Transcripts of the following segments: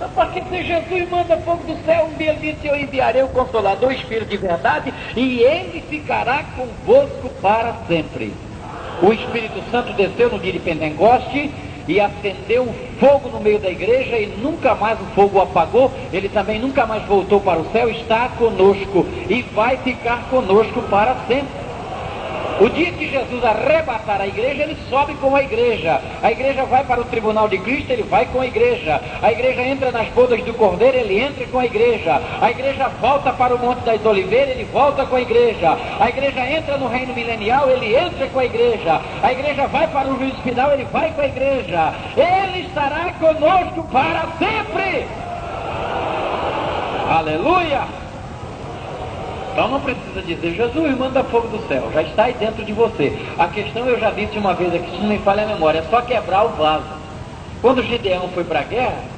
Porque se Jesus manda fogo do céu, um dia ele disse: eu enviarei o Consolador, o Espírito de verdade, e ele ficará convosco para sempre. O Espírito Santo desceu no dia de Pentecoste e acendeu um fogo no meio da igreja, e nunca mais o fogo apagou. Ele também nunca mais voltou para o céu, está conosco e vai ficar conosco para sempre. O dia que Jesus arrebatar a igreja, ele sobe com a igreja vai para o tribunal de Cristo, ele vai com a igreja entra nas bodas do Cordeiro, ele entra com a igreja volta para o Monte das Oliveiras, ele volta com a igreja entra no reino milenial, ele entra com a igreja vai para o juízo final, ele vai com a igreja, ele estará conosco para sempre. Aleluia! Então não precisa dizer: Jesus manda fogo do céu, já está aí dentro de você. A questão, eu já disse uma vez aqui, se não me falha a memória, é só quebrar o vaso. Quando Gideão foi para a guerra,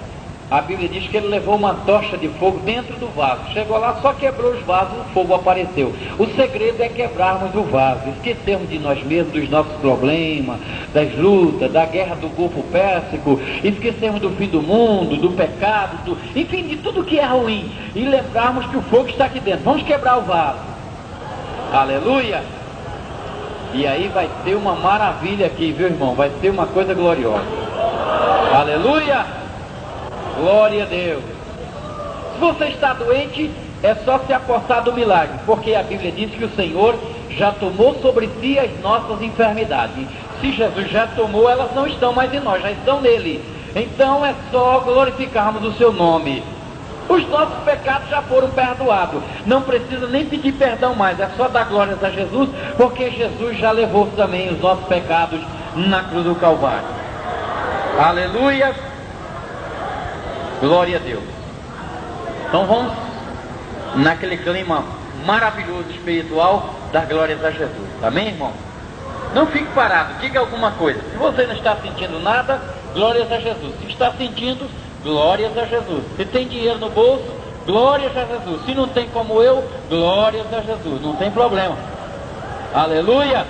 a Bíblia diz que ele levou uma tocha de fogo dentro do vaso. Chegou lá, só quebrou os vasos, o fogo apareceu. O segredo é quebrarmos o vaso, esquecermos de nós mesmos, dos nossos problemas, das lutas, da guerra do Golfo Pérsico, esquecermos do fim do mundo, do pecado, enfim, de tudo que é ruim, e lembrarmos que o fogo está aqui dentro. Vamos quebrar o vaso. Aleluia! E aí vai ter uma maravilha aqui, viu, irmão? Vai ser uma coisa gloriosa. Aleluia! Glória a Deus. Se você está doente, é só se apossar do milagre, porque a Bíblia diz que o Senhor já tomou sobre si as nossas enfermidades. Se Jesus já tomou, elas não estão mais em nós, já estão nele. Então é só glorificarmos o seu nome. Os nossos pecados já foram perdoados, não precisa nem pedir perdão mais, é só dar glórias a Jesus, porque Jesus já levou também os nossos pecados na cruz do Calvário. Aleluia! Glória a Deus. Então vamos naquele clima maravilhoso espiritual, dar glórias a Jesus. Amém, irmão? Não fique parado, diga alguma coisa. Se você não está sentindo nada, glórias a Jesus. Se está sentindo, glórias a Jesus. Se tem dinheiro no bolso, glórias a Jesus. Se não tem como eu, glórias a Jesus. Não tem problema. Aleluia!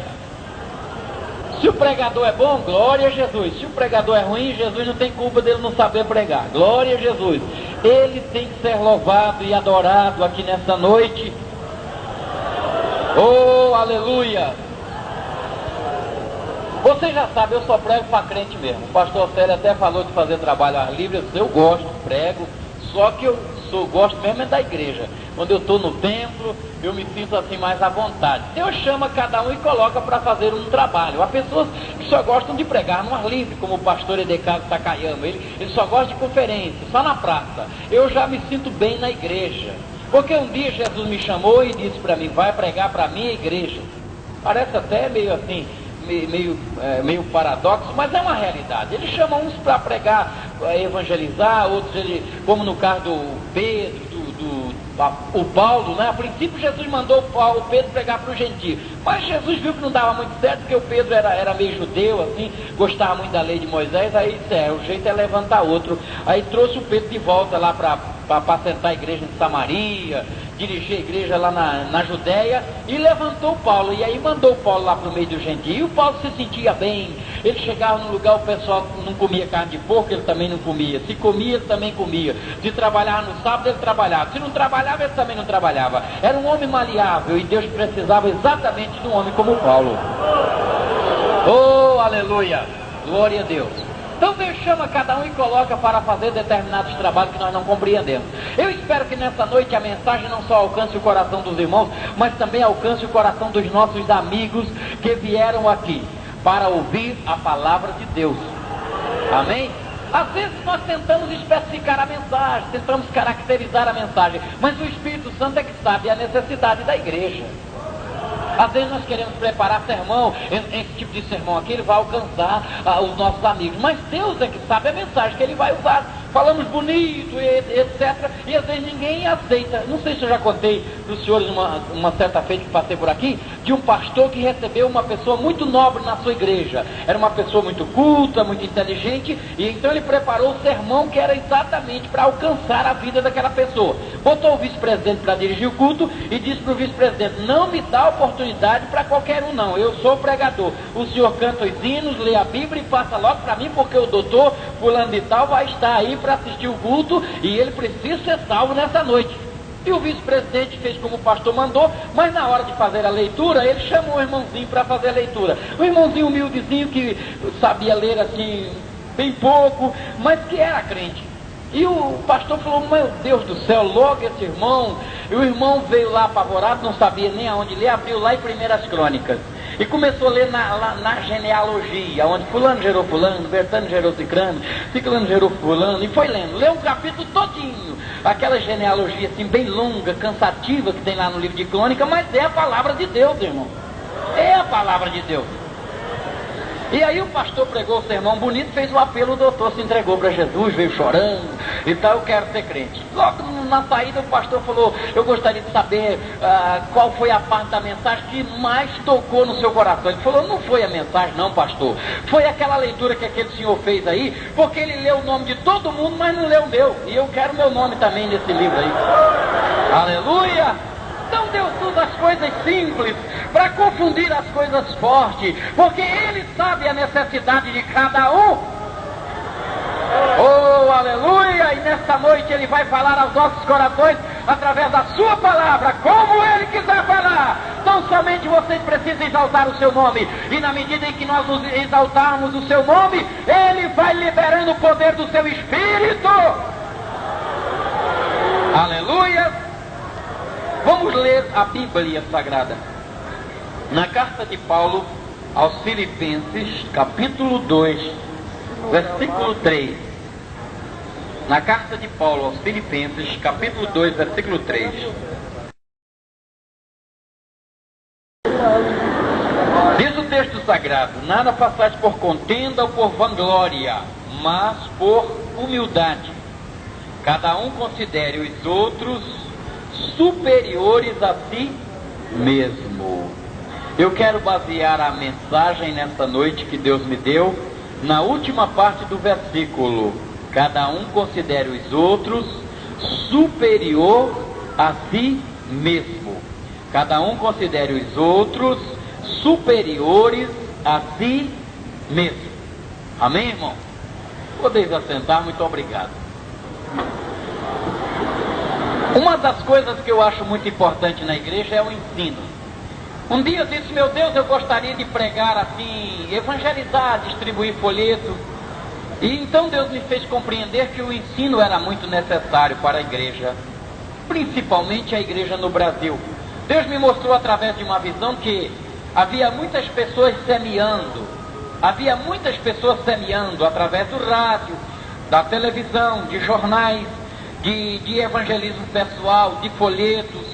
Se o pregador é bom, glória a Jesus. Se o pregador é ruim, Jesus não tem culpa dele não saber pregar. Glória a Jesus. Ele tem que ser louvado e adorado aqui nessa noite. Oh, aleluia! Você já sabe, eu só prego para crente mesmo. O pastor Célio até falou de fazer trabalho ao ar livre. Eu gosto, prego, só que eu gosto mesmo é da igreja. Quando eu estou no templo, eu me sinto assim mais à vontade. Deus chama cada um e coloca para fazer um trabalho. Há pessoas que só gostam de pregar no ar livre, como o pastor Edecardo Takayama. Ele só gosta de conferência, só na praça. Eu já me sinto bem na igreja, porque um dia Jesus me chamou e disse para mim: vai pregar para a minha igreja. Parece até meio assim, meio paradoxo, mas é uma realidade. Ele chama uns para pregar, evangelizar, outros, como no caso do Pedro, o Paulo, né? A princípio Jesus mandou o Pedro pregar para o gentio, mas Jesus viu que não dava muito certo, porque o Pedro era meio judeu, assim, gostava muito da lei de Moisés. Aí disse: o jeito é levantar outro. Aí trouxe o Pedro de volta lá para apacentar a igreja em Samaria, dirigir a igreja lá na Judéia, e levantou Paulo. E aí mandou Paulo lá para o meio do gentio. E o Paulo se sentia bem. Ele chegava num lugar, o pessoal não comia carne de porco, ele também não comia. Se comia, ele também comia. Se trabalhava no sábado, ele trabalhava. Se não trabalhava, ele também não trabalhava. Era um homem maleável, e Deus precisava exatamente de um homem como Paulo. Oh, aleluia! Glória a Deus! Então Deus chama cada um e coloca para fazer determinados trabalhos que nós não compreendemos. Eu espero que nessa noite a mensagem não só alcance o coração dos irmãos, mas também alcance o coração dos nossos amigos que vieram aqui para ouvir a palavra de Deus. Amém? Às vezes nós tentamos especificar a mensagem, tentamos caracterizar a mensagem, mas o Espírito Santo é que sabe a necessidade da igreja. Às vezes nós queremos preparar sermão, esse tipo de sermão aqui, ele vai alcançar os nossos amigos, mas Deus é que sabe a mensagem que ele vai usar. Falamos bonito, etc. E às vezes ninguém aceita. Não sei se eu já contei para os senhores uma certa feita que passei por aqui, de um pastor que recebeu uma pessoa muito nobre na sua igreja. Era uma pessoa muito culta, muito inteligente, e então ele preparou o sermão que era exatamente para alcançar a vida daquela pessoa. Botou o vice-presidente para dirigir o culto e disse para o vice-presidente: não me dá oportunidade para qualquer um não, eu sou pregador. O senhor canta os hinos, lê a Bíblia e passa logo para mim, porque o doutor fulano de tal vai estar aí para assistir o culto e ele precisa ser salvo nessa noite. E o vice-presidente fez como o pastor mandou, mas na hora de fazer a leitura, ele chamou o irmãozinho para fazer a leitura. O irmãozinho humildezinho que sabia ler assim, bem pouco, mas que era crente. E o pastor falou, meu Deus do céu, logo esse irmão. E o irmão veio lá apavorado, não sabia nem aonde ler, abriu lá em 1 Crônicas. E começou a ler na genealogia, onde fulano gerou fulano, Bertano gerou ciclano, ciclano gerou fulano, e foi lendo. Leu um capítulo todinho, aquela genealogia assim bem longa, cansativa que tem lá no livro de Crônica, mas é a palavra de Deus, irmão. É a palavra de Deus. E aí o pastor pregou o sermão bonito, fez o apelo, o doutor se entregou para Jesus, veio chorando e tal, eu quero ser crente. Logo na saída o pastor falou, eu gostaria de saber qual foi a parte da mensagem que mais tocou no seu coração. Ele falou, não foi a mensagem não, pastor, foi aquela leitura que aquele senhor fez aí, porque ele leu o nome de todo mundo, mas não leu o meu, e eu quero meu nome também nesse livro aí. Aleluia! Então Deus usa as coisas simples para confundir as coisas fortes, porque Ele sabe a necessidade de cada um. Oh, aleluia! E nesta noite Ele vai falar aos nossos corações através da sua palavra, como Ele quiser falar. Então somente vocês precisam exaltar o seu nome, e na medida em que nós nos exaltarmos o seu nome, Ele vai liberando o poder do seu Espírito. Aleluia! Vamos ler a Bíblia Sagrada. Na carta de Paulo aos Filipenses, capítulo 2, versículo 3. Na carta de Paulo aos Filipenses, capítulo 2, versículo 3. Diz o texto sagrado, nada façais por contenda ou por vanglória, mas por humildade. Cada um considere os outros superiores a si mesmo. Eu quero basear a mensagem nesta noite que Deus me deu na última parte do versículo. Cada um considere os outros superior a si mesmo. Cada um considere os outros superiores a si mesmo. Amém, irmão? Podeis assentar, muito obrigado. Uma das coisas que eu acho muito importante na igreja é o ensino. Um dia eu disse, meu Deus, eu gostaria de pregar assim, evangelizar, distribuir folheto. E então Deus me fez compreender que o ensino era muito necessário para a igreja, principalmente a igreja no Brasil. Deus me mostrou através de uma visão que havia muitas pessoas semeando. Havia muitas pessoas semeando através do rádio, da televisão, de jornais, de evangelismo pessoal, de folhetos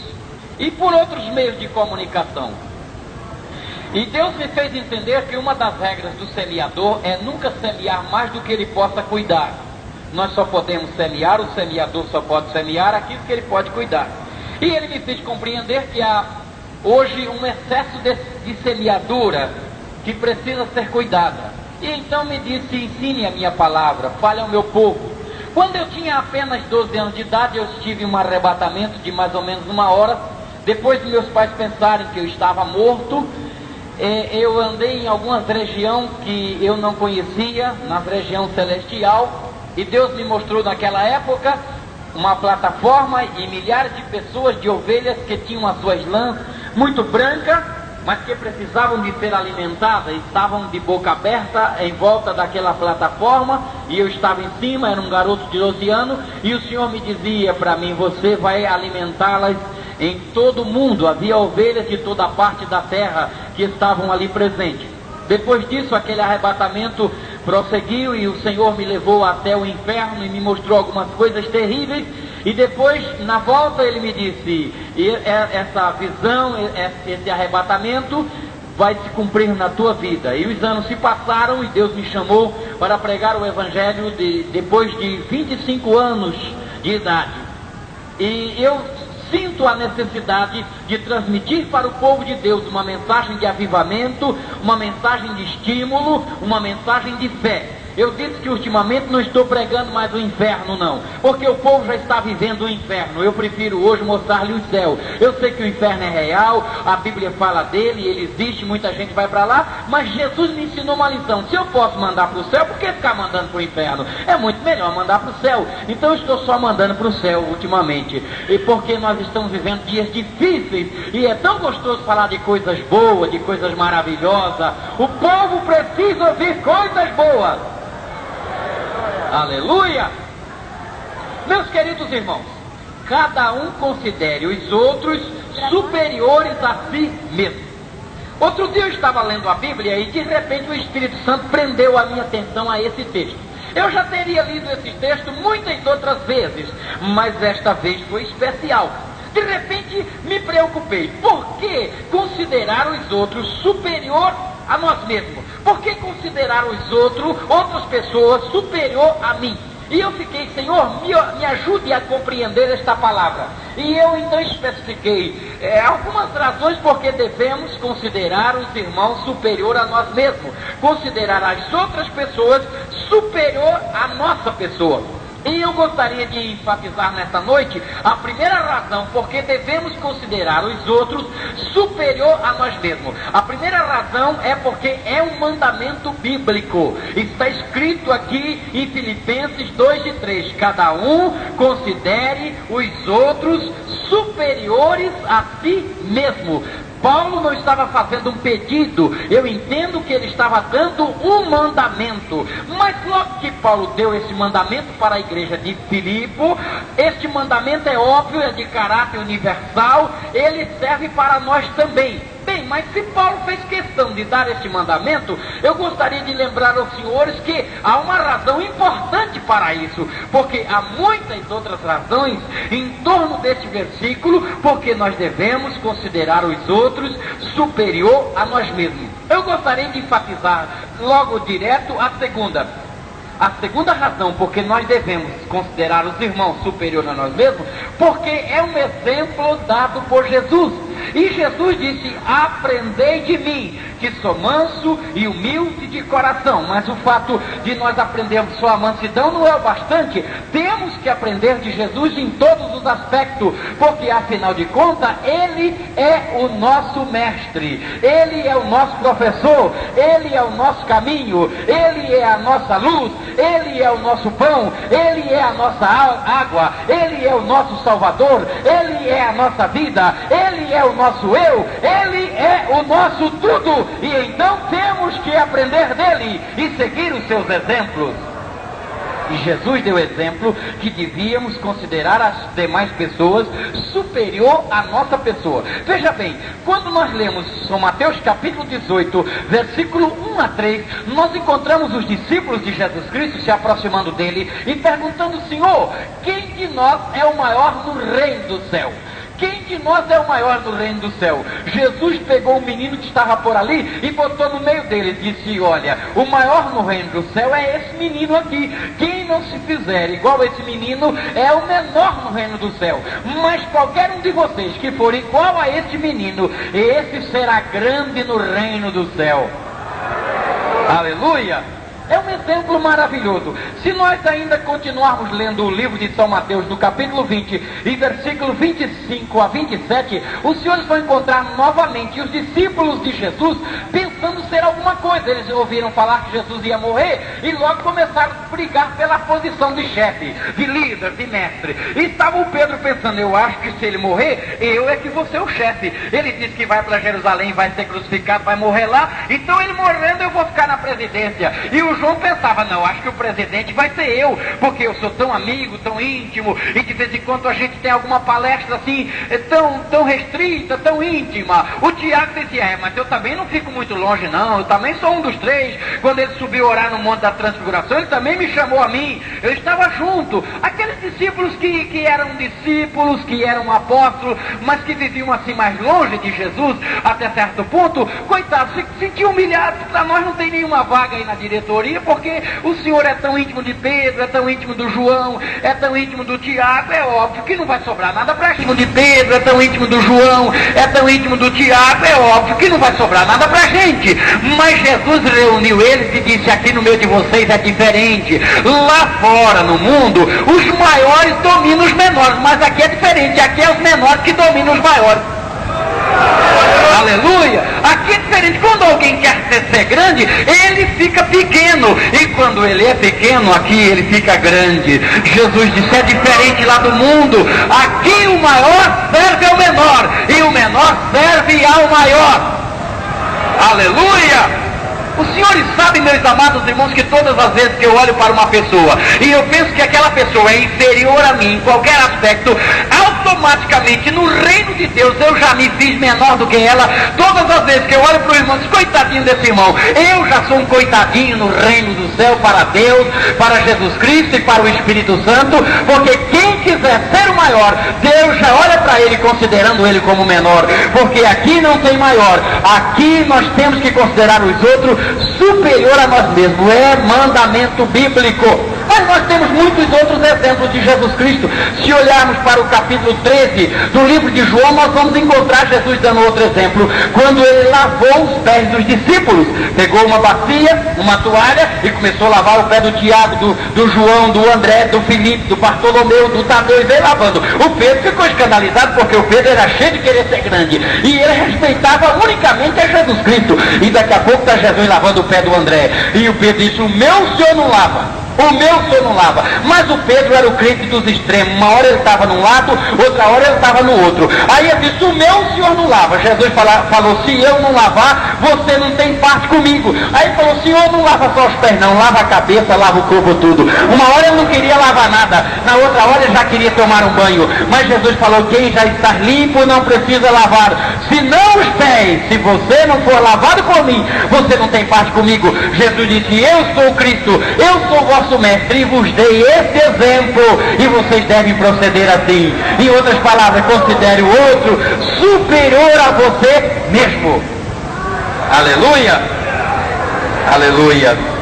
e por outros meios de comunicação. E Deus me fez entender que uma das regras do semeador é nunca semear mais do que ele possa cuidar. Nós só podemos semear, o semeador só pode semear aquilo que ele pode cuidar. E ele me fez compreender que há hoje um excesso de semeadura que precisa ser cuidada. E então me disse, ensine a minha palavra, fale ao meu povo. Quando eu tinha apenas 12 anos de idade, eu tive um arrebatamento de mais ou menos 1 hora. Depois de meus pais pensarem que eu estava morto, eu andei em algumas regiões que eu não conhecia, na região celestial, e Deus me mostrou naquela época uma plataforma e milhares de pessoas, de ovelhas que tinham as suas lãs muito brancas, mas que precisavam de ser alimentadas, estavam de boca aberta em volta daquela plataforma, e eu estava em cima, era um garoto de 12 anos, e o Senhor me dizia para mim, você vai alimentá-las em todo o mundo. Havia ovelhas de toda a parte da terra que estavam ali presentes. Depois disso, aquele arrebatamento prosseguiu, e o Senhor me levou até o inferno e me mostrou algumas coisas terríveis. E depois, na volta, ele me disse, essa visão, esse arrebatamento vai se cumprir na tua vida. E os anos se passaram e Deus me chamou para pregar o Evangelho depois de 25 anos de idade. E eu sinto a necessidade de transmitir para o povo de Deus uma mensagem de avivamento, uma mensagem de estímulo, uma mensagem de fé. Eu disse que ultimamente não estou pregando mais o inferno, não, porque o povo já está vivendo o inferno. Eu prefiro hoje mostrar-lhe o céu. Eu sei que o inferno é real, a Bíblia fala dele, ele existe, muita gente vai para lá, mas Jesus me ensinou uma lição. Se eu posso mandar para o céu, por que ficar mandando para o inferno? É muito melhor mandar para o céu. Então eu estou só mandando para o céu ultimamente, e porque nós estamos vivendo dias difíceis, e é tão gostoso falar de coisas boas, de coisas maravilhosas. O povo precisa ouvir coisas boas. Aleluia! Meus queridos irmãos, cada um considere os outros superiores a si mesmo. Outro dia eu estava lendo a Bíblia e de repente o Espírito Santo prendeu a minha atenção a esse texto. Eu já teria lido esse texto muitas outras vezes, mas esta vez foi especial. De repente me preocupei. Por que considerar os outros superior a nós mesmos? Por que considerar os outros, outras pessoas, superior a mim? E eu fiquei, Senhor, me ajude a compreender esta palavra. E eu então especifiquei algumas razões porque devemos considerar os irmãos superior a nós mesmos, considerar as outras pessoas superior à nossa pessoa. E eu gostaria de enfatizar nesta noite a primeira razão porque devemos considerar os outros superior a nós mesmos. A primeira razão é porque é um mandamento bíblico. Está escrito aqui em Filipenses 2:3. Cada um considere os outros superiores a si mesmo. Paulo não estava fazendo um pedido, eu entendo que ele estava dando um mandamento, mas logo que Paulo deu esse mandamento para a igreja de Filipe, este mandamento é óbvio, é de caráter universal, ele serve para nós também. Bem, mas se Paulo fez questão de dar este mandamento, eu gostaria de lembrar aos senhores que há uma razão importante para isso, porque há muitas outras razões em torno deste versículo, porque nós devemos considerar os outros superior a nós mesmos. Eu gostaria de enfatizar logo direto a segunda. A segunda razão porque nós devemos considerar os irmãos superior a nós mesmos, porque é um exemplo dado por Jesus. E Jesus disse: aprendei de mim, que sou manso e humilde de coração. Mas o fato de nós aprendermos só a mansidão não é o bastante. Temos que aprender de Jesus em todos os aspectos, porque afinal de contas, Ele é o nosso mestre, Ele é o nosso professor, Ele é o nosso caminho, Ele é a nossa luz, Ele é o nosso pão, Ele é a nossa água, Ele é o nosso Salvador, Ele é a nossa vida, Ele é o nosso eu, Ele é o nosso tudo, e então temos que aprender dele e seguir os seus exemplos. E Jesus deu exemplo que devíamos considerar as demais pessoas superior à nossa pessoa. Veja bem, quando nós lemos São Mateus capítulo 18, versículo 1 a 3, nós encontramos os discípulos de Jesus Cristo se aproximando dele e perguntando: Senhor, quem de nós é o maior no reino do céu? Quem de nós é o maior no reino do céu? Jesus pegou um menino que estava por ali e botou no meio dele e disse: olha, o maior no reino do céu é esse menino aqui. Quem não se fizer igual a esse menino é o menor no reino do céu. Mas qualquer um de vocês que for igual a esse menino, esse será grande no reino do céu. Aleluia! É um exemplo maravilhoso. Se nós ainda continuarmos lendo o livro de São Mateus, no capítulo 20, e versículo 25 a 27, os senhores vão encontrar novamente os discípulos de Jesus pensando ser alguma coisa. Eles ouviram falar que Jesus ia morrer e logo começaram a brigar pela posição de chefe, de líder, de mestre. E estava o Pedro pensando: eu acho que se ele morrer, eu é que vou ser o chefe. Ele disse que vai para Jerusalém, vai ser crucificado, vai morrer lá, então ele morrendo eu vou ficar na presidência. E o João pensava: não, acho que o presidente vai ser eu, porque eu sou tão amigo, tão íntimo, e de vez em quando a gente tem alguma palestra assim, tão restrita, tão íntima. O Tiago dizia: mas eu também não fico muito longe não, eu também sou um dos três. Quando ele subiu a orar no Monte da Transfiguração, ele também me chamou a mim, eu estava junto. Aqueles discípulos que eram discípulos, que eram apóstolos, mas que viviam assim mais longe de Jesus, até certo ponto, coitados, se sentiam humilhados. Para nós não tem nenhuma vaga aí na diretoria, porque o senhor é tão íntimo de Pedro, é tão íntimo do João, é tão íntimo do Tiago, é óbvio que não vai sobrar nada para íntimo de Pedro, é tão íntimo do João, é tão íntimo do Tiago. fraco, é óbvio que não vai sobrar nada para a gente. Mas Jesus reuniu eles e disse: aqui no meio de vocês é diferente. Lá fora no mundo, os maiores dominam os menores, mas aqui é diferente. Aqui é os menores que dominam os maiores. Aleluia! Aqui é diferente. Quando alguém quer ser grande, ele fica pequeno. E quando ele é pequeno, aqui ele fica grande. Jesus disse: é diferente lá do mundo. Aqui o maior serve ao menor, e o menor serve ao maior. Aleluia! Os senhores sabem, meus amados irmãos, que todas as vezes que eu olho para uma pessoa e eu penso que aquela pessoa é inferior a mim em qualquer aspecto, automaticamente no reino de Deus eu já me fiz menor do que ela. Todas as vezes que eu olho para o irmão e digo: coitadinho desse irmão, eu já sou um coitadinho no reino do céu para Deus, para Jesus Cristo e para o Espírito Santo, porque quem quiser ser o maior, Deus já olha para ele considerando ele como menor, porque aqui não tem maior, aqui nós temos que considerar os outros superior a nós mesmos. É mandamento bíblico. Mas nós temos muitos outros exemplos de Jesus Cristo. Se olharmos para o capítulo 13 do livro de João, nós vamos encontrar Jesus dando outro exemplo, quando ele lavou os pés dos discípulos. Pegou uma bacia, uma toalha e começou a lavar o pé do Tiago, do João, do André, do Filipe, do Bartolomeu, do Tadeu, e veio lavando. O Pedro ficou escandalizado, porque o Pedro era cheio de querer ser grande e ele respeitava unicamente a Jesus Cristo. E daqui a pouco está Jesus lavando o pé do André, e o Pedro disse: o meu senhor não lava. O meu senhor não lava. Mas o Pedro era o crente dos extremos. Uma hora ele estava num lado, outra hora ele estava no outro. Aí ele disse: o meu senhor não lava. Jesus falou: se eu não lavar, você não tem parte comigo. Aí ele falou: o senhor não lava só os pés não, lava a cabeça, lava o corpo tudo. Uma hora ele não queria lavar nada, na outra hora ele já queria tomar um banho. Mas Jesus falou: quem já está limpo não precisa lavar, senão os pés. Se você não for lavado por mim, você não tem parte comigo. Jesus disse: eu sou o Cristo, eu sou o vosso mestre, e vos dei esse exemplo, e vocês devem proceder assim. Em outras palavras, considere o outro superior a você mesmo. Aleluia! Aleluia!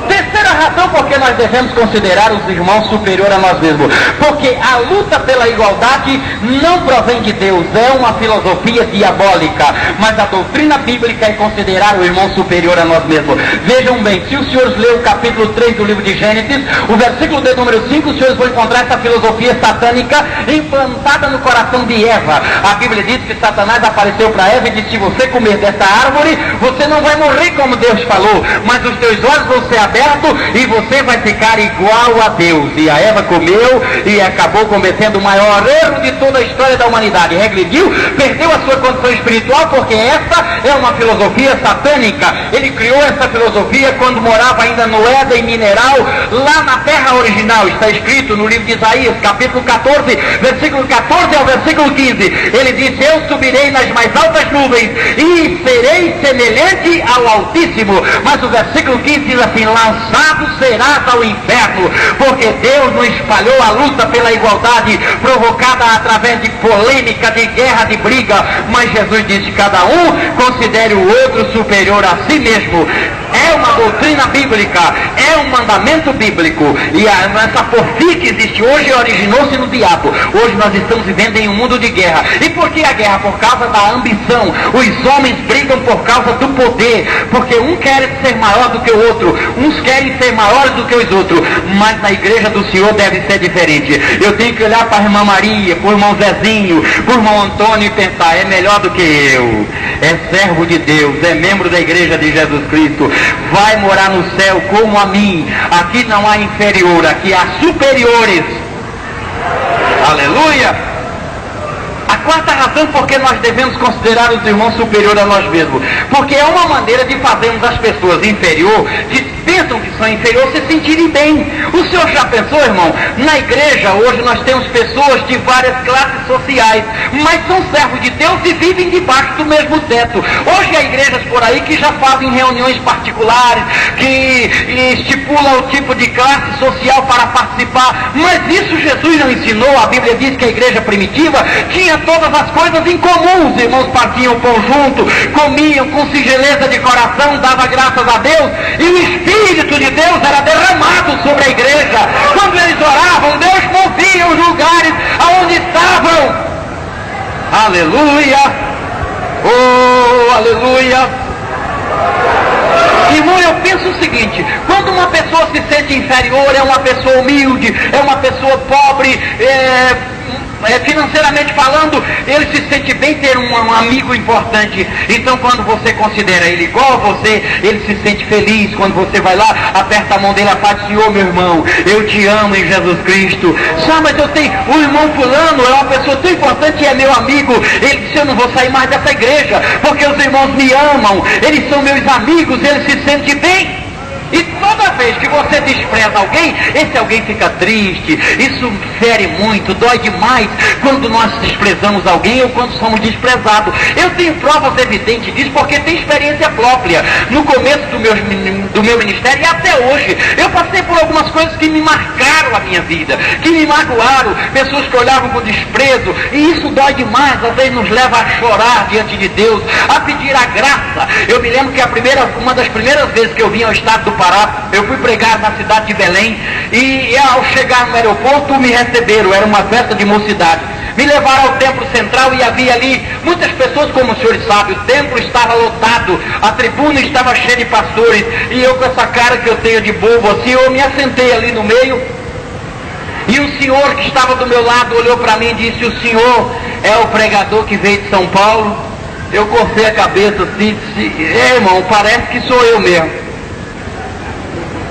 Terceira razão por que nós devemos considerar os irmãos superior a nós mesmos: porque a luta pela igualdade não provém de Deus, é uma filosofia diabólica, mas a doutrina bíblica é considerar o irmão superior a nós mesmos. Vejam bem, se os senhores lerem o capítulo 3 do livro de Gênesis, o versículo de número 5, os senhores vão encontrar essa filosofia satânica implantada no coração de Eva. A Bíblia diz que Satanás apareceu para Eva e disse: se você comer dessa árvore, você não vai morrer como Deus falou, mas os teus olhos vão ser aberto e você vai ficar igual a Deus. E a Eva comeu e acabou cometendo o maior erro de toda a história da humanidade. Regrediu, perdeu a sua condição espiritual, porque essa é uma filosofia satânica. Ele criou essa filosofia quando morava ainda no Éden mineral, lá na terra original. Está escrito no livro de Isaías, capítulo 14, versículo 14 ao versículo 15. Ele disse: eu subirei nas mais altas nuvens e serei semelhante ao Altíssimo. Mas o versículo 15 diz assim: lançado serás ao inferno, porque Deus não espalhou a luta pela igualdade provocada através de polêmica, de guerra, de briga, mas Jesus disse: cada um considere o outro superior a si mesmo. É uma doutrina bíblica, é um mandamento bíblico, e essa porfia que existe hoje originou-se no diabo. Hoje nós estamos vivendo em um mundo de guerra. E por que a guerra? Por causa da ambição. Os homens brigam por causa do poder, porque um quer ser maior do que o outro, uns querem ser maiores do que os outros. Mas na igreja do Senhor deve ser diferente. Eu tenho que olhar para a irmã Maria, para o irmão Zezinho, para o irmão Antônio e pensar: é melhor do que eu, é servo de Deus, é membro da igreja de Jesus Cristo, vai morar no céu como a mim. Aqui não há inferior, aqui há superiores. Aleluia! A quarta razão por que nós devemos considerar os irmãos superiores a nós mesmos: porque é uma maneira de fazermos as pessoas inferiores, que pensam que são inferiores, se sentirem bem. O senhor já pensou, irmão? Na igreja hoje nós temos pessoas de várias classes sociais, mas são servos de Deus e vivem debaixo do mesmo teto. Hoje há igrejas por aí que já fazem reuniões particulares, que estipulam o tipo de classe social para participar, mas isso Jesus não ensinou. A Bíblia diz que a igreja primitiva tinha todas as coisas em comum. Os irmãos partiam o pão junto, comiam com singeleza de coração, dava graças a Deus, e o Espírito de Deus era derramado sobre a igreja. Quando eles oravam, Deus movia os lugares aonde estavam. Aleluia! Oh, aleluia! Irmão, eu penso o seguinte: quando uma pessoa se sente inferior, é uma pessoa humilde, é uma pessoa pobre, financeiramente falando, ele se sente bem ter um amigo importante. Então, quando você considera ele igual a você, ele se sente feliz. Quando você vai lá, aperta a mão dele, a paz do Senhor, meu irmão, eu te amo em Jesus Cristo. Só, mas eu tenho, o irmão fulano é uma pessoa tão importante e é meu amigo. Ele disse: eu não vou sair mais dessa igreja, porque os irmãos me amam, eles são meus amigos, ele se sente bem. E toda vez que você despreza alguém, esse alguém fica triste. Isso fere muito, dói demais quando nós desprezamos alguém ou quando somos desprezados. Eu tenho provas evidentes disso porque tenho experiência própria. No começo do meu ministério e até hoje, eu passei por algumas coisas que me marcaram a minha vida, que me magoaram, pessoas que olhavam com desprezo, e isso dói demais. Às vezes nos leva a chorar diante de Deus, a pedir a graça. Eu me lembro que uma das primeiras vezes que eu vim ao estado do Pará, eu fui pregar na cidade de Belém, e ao chegar no aeroporto me receberam, era uma festa de mocidade. Me levaram ao templo central e havia ali muitas pessoas, como os senhores sabem, o templo estava lotado, a tribuna estava cheia de pastores, e eu com essa cara que eu tenho de bobo assim, eu me assentei ali no meio, e um senhor que estava do meu lado olhou para mim e disse: o senhor é o pregador que veio de São Paulo? Eu cocei a cabeça assim e disse: irmão, parece que sou eu mesmo.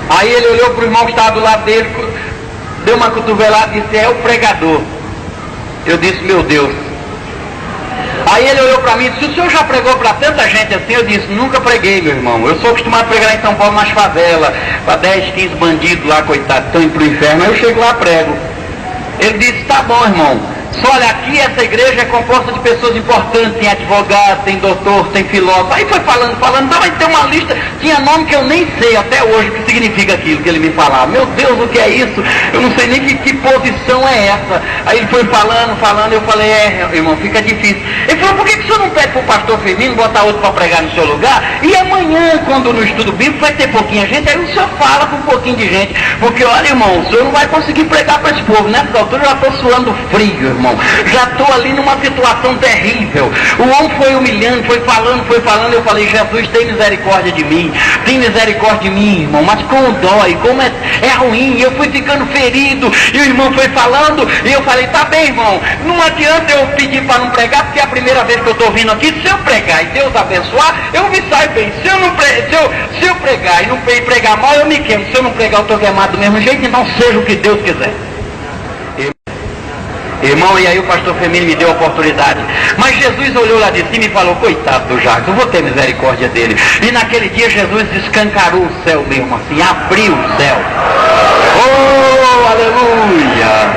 Aí ele olhou para o irmão que estava do lado dele, deu uma cotovelada e disse: é o pregador. Eu disse: meu Deus. Aí ele olhou para mim e disse: o senhor já pregou para tanta gente assim? Eu disse: nunca preguei, meu irmão. Eu sou acostumado a pregar em São Paulo nas favelas, para 10, 15 bandidos lá, coitados, estão indo para o inferno. Aí eu chego lá e prego. Ele disse: tá bom, irmão. Só olha, aqui essa igreja é composta de pessoas importantes, tem advogado, tem doutor, tem filósofo. Aí foi falando, vai ter uma lista, tinha nome que eu nem sei até hoje o que significa aquilo que ele me falava. Meu Deus, o que é isso? Eu não sei nem que posição é essa. Aí ele foi falando, eu falei: irmão, fica difícil. Ele falou: por que o senhor não pede para o pastor Firmino botar outro para pregar no seu lugar? E amanhã, quando no estudo bíblico vai ter pouquinha gente, aí o senhor fala com um pouquinho de gente. Porque olha, irmão, o senhor não vai conseguir pregar para esse povo. Nessa altura eu já estou suando frio, irmão. Já estou ali numa situação terrível. O homem foi humilhando, foi falando. Eu falei: Jesus, tem misericórdia de mim. Tem misericórdia de mim, irmão. Mas como dói, como é ruim. Eu fui ficando ferido. E o irmão foi falando. E eu falei: tá bem, irmão. Não adianta eu pedir para não pregar, porque é a primeira vez que eu estou vindo aqui. Se eu pregar e Deus abençoar, eu me saio bem. Se eu pregar e não pregar mal, eu me queimo. Se eu não pregar, eu estou queimado do mesmo jeito. Então seja o que Deus quiser. Irmão, e aí o pastor Firmino me deu a oportunidade. Mas Jesus olhou lá de cima e falou: coitado do Jacques, eu vou ter misericórdia dele. E naquele dia Jesus escancarou o céu mesmo assim, abriu o céu. Oh, aleluia!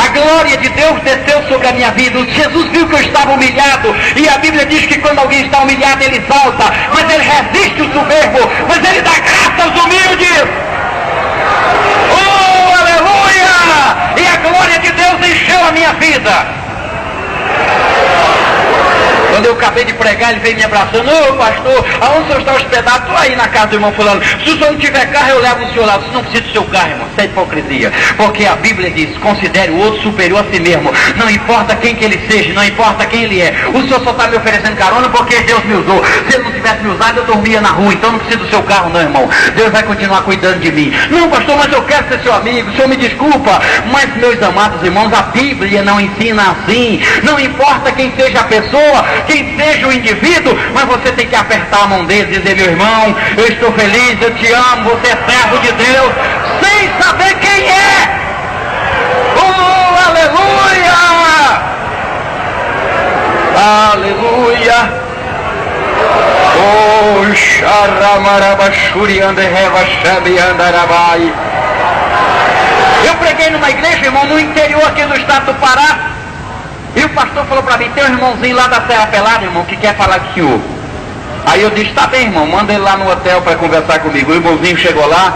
A glória de Deus desceu sobre a minha vida. Jesus viu que eu estava humilhado, e a Bíblia diz que quando alguém está humilhado ele exalta, mas ele resiste o soberbo, mas ele dá graça aos humildes. Oh, aleluia! E a glória de Deus encheu a minha vida. Quando eu acabei de pregar, ele veio me abraçando: ô pastor, aonde o senhor está hospedado? Estou aí na casa do irmão fulano. Se o senhor não tiver carro, eu levo o senhor lá. Você não precisa do seu carro, irmão. Isso é hipocrisia. Porque a Bíblia diz: considere o outro superior a si mesmo. Não importa quem que ele seja, não importa quem ele é. O senhor só está me oferecendo carona porque Deus me usou. Se ele não tivesse me usado, eu dormia na rua. Então não precisa do seu carro, não, irmão. Deus vai continuar cuidando de mim. Não, pastor, mas eu quero ser seu amigo. O senhor me desculpa. Mas, meus amados irmãos, a Bíblia não ensina assim. Não importa quem seja a pessoa, quem seja o indivíduo, mas você tem que apertar a mão dele e dizer: meu irmão, eu estou feliz, eu te amo, você é servo de Deus, sem saber quem é. Oh, aleluia! Aleluia! Oh, xaramarabachuri anderreva xabi andarabai. Eu preguei numa igreja, irmão, no interior aqui do estado do Pará. E o pastor falou para mim: tem um irmãozinho lá da Serra Pelada, irmão, que quer falar com o senhor. Aí eu disse: tá bem, irmão, manda ele lá no hotel para conversar comigo. O irmãozinho chegou lá,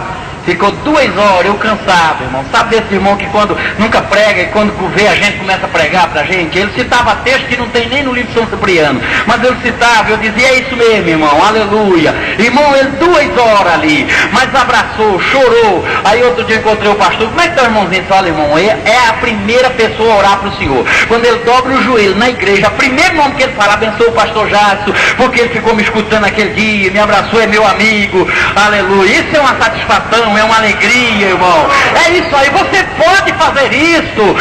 Ficou 2 horas, eu cansado, irmão. Sabe desse irmão que quando nunca prega e quando vê a gente começa a pregar pra gente? Ele citava texto que não tem nem no livro de São Cipriano. Mas ele citava, eu dizia, é isso mesmo, irmão, aleluia. Irmão, ele 2 horas ali, mas abraçou, chorou. Aí outro dia encontrei o pastor, como é que tá o irmãozinho? Fala, irmão, é a primeira pessoa a orar pro senhor. Quando ele dobra o joelho na igreja, o primeiro nome que ele fala, abençoa o pastor Jasso, porque ele ficou me escutando aquele dia, me abraçou, é meu amigo, aleluia. Isso é uma satisfação, é uma alegria, irmão. É isso aí, você pode fazer isso.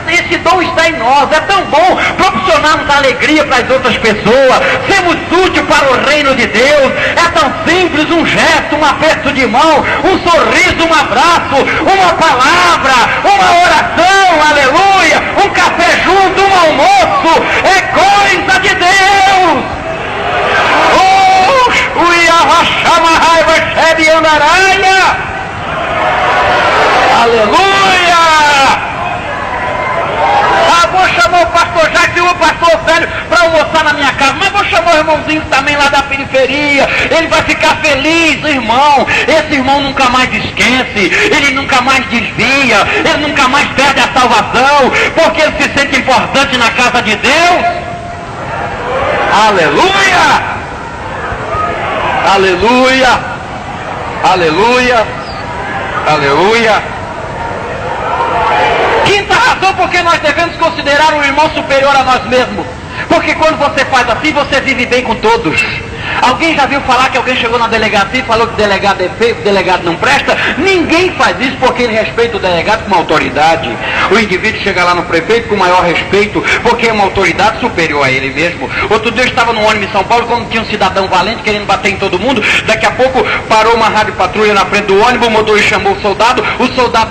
Esse dom está em nós. É tão bom proporcionarmos alegria para as outras pessoas, sermos úteis para o reino de Deus. É tão simples, um gesto, um aperto de mão, um sorriso, um abraço, uma palavra, uma oração, aleluia, um café junto, um almoço. É coisa de Deus. O Iavachama Raiva Shebe Andaraia. Aleluia! Vou chamar o pastor Jacques e o pastor Velho para almoçar na minha casa, mas vou chamar o irmãozinho também lá da periferia. Ele vai ficar feliz, irmão. Esse irmão nunca mais esquece, ele nunca mais desvia, ele nunca mais perde a salvação, porque ele se sente importante na casa de Deus. Aleluia! Aleluia! Aleluia! Aleluia! Quinta razão porque nós devemos considerar o irmão superior a nós mesmos. Porque quando você faz assim, você vive bem com todos. Alguém já viu falar que alguém chegou na delegacia e falou que o delegado é feio, que o delegado não presta? Ninguém faz isso porque ele respeita o delegado como autoridade. O indivíduo chega lá no prefeito com o maior respeito, porque é uma autoridade superior a ele mesmo. Outro dia eu estava no ônibus em São Paulo, quando tinha um cidadão valente querendo bater em todo mundo. Daqui a pouco parou uma rádio patrulha na frente do ônibus, o motorista chamou o soldado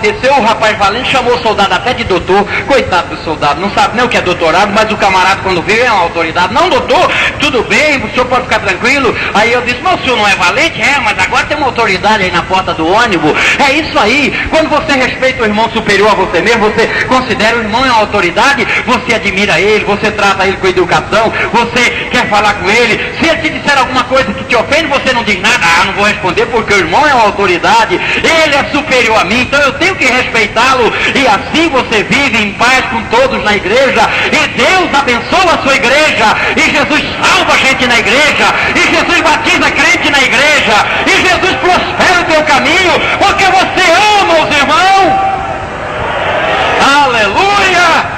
desceu, o rapaz valente chamou o soldado até de doutor. Coitado do soldado, não sabe nem o que é doutorado, mas o camarada quando vê é uma autoridade. Não, doutor, tudo bem, o senhor pode ficar tranquilo. Aí eu disse, mas o senhor não é valente? É, mas agora tem uma autoridade aí na porta do ônibus. É isso aí, quando você respeita o irmão superior a você mesmo, você considera o irmão uma autoridade, você admira ele, você trata ele com educação, você quer falar com ele. Se ele te disser alguma coisa que te ofende, você não diz nada, não vou responder porque o irmão é uma autoridade, ele é superior a mim, então eu tenho que respeitá-lo. E assim você vive em paz com todos na igreja, e Deus abençoa a sua igreja, e Jesus salva a gente na igreja, e Jesus batiza crente na igreja, e Jesus prospera o teu caminho, porque você ama os irmãos. Aleluia!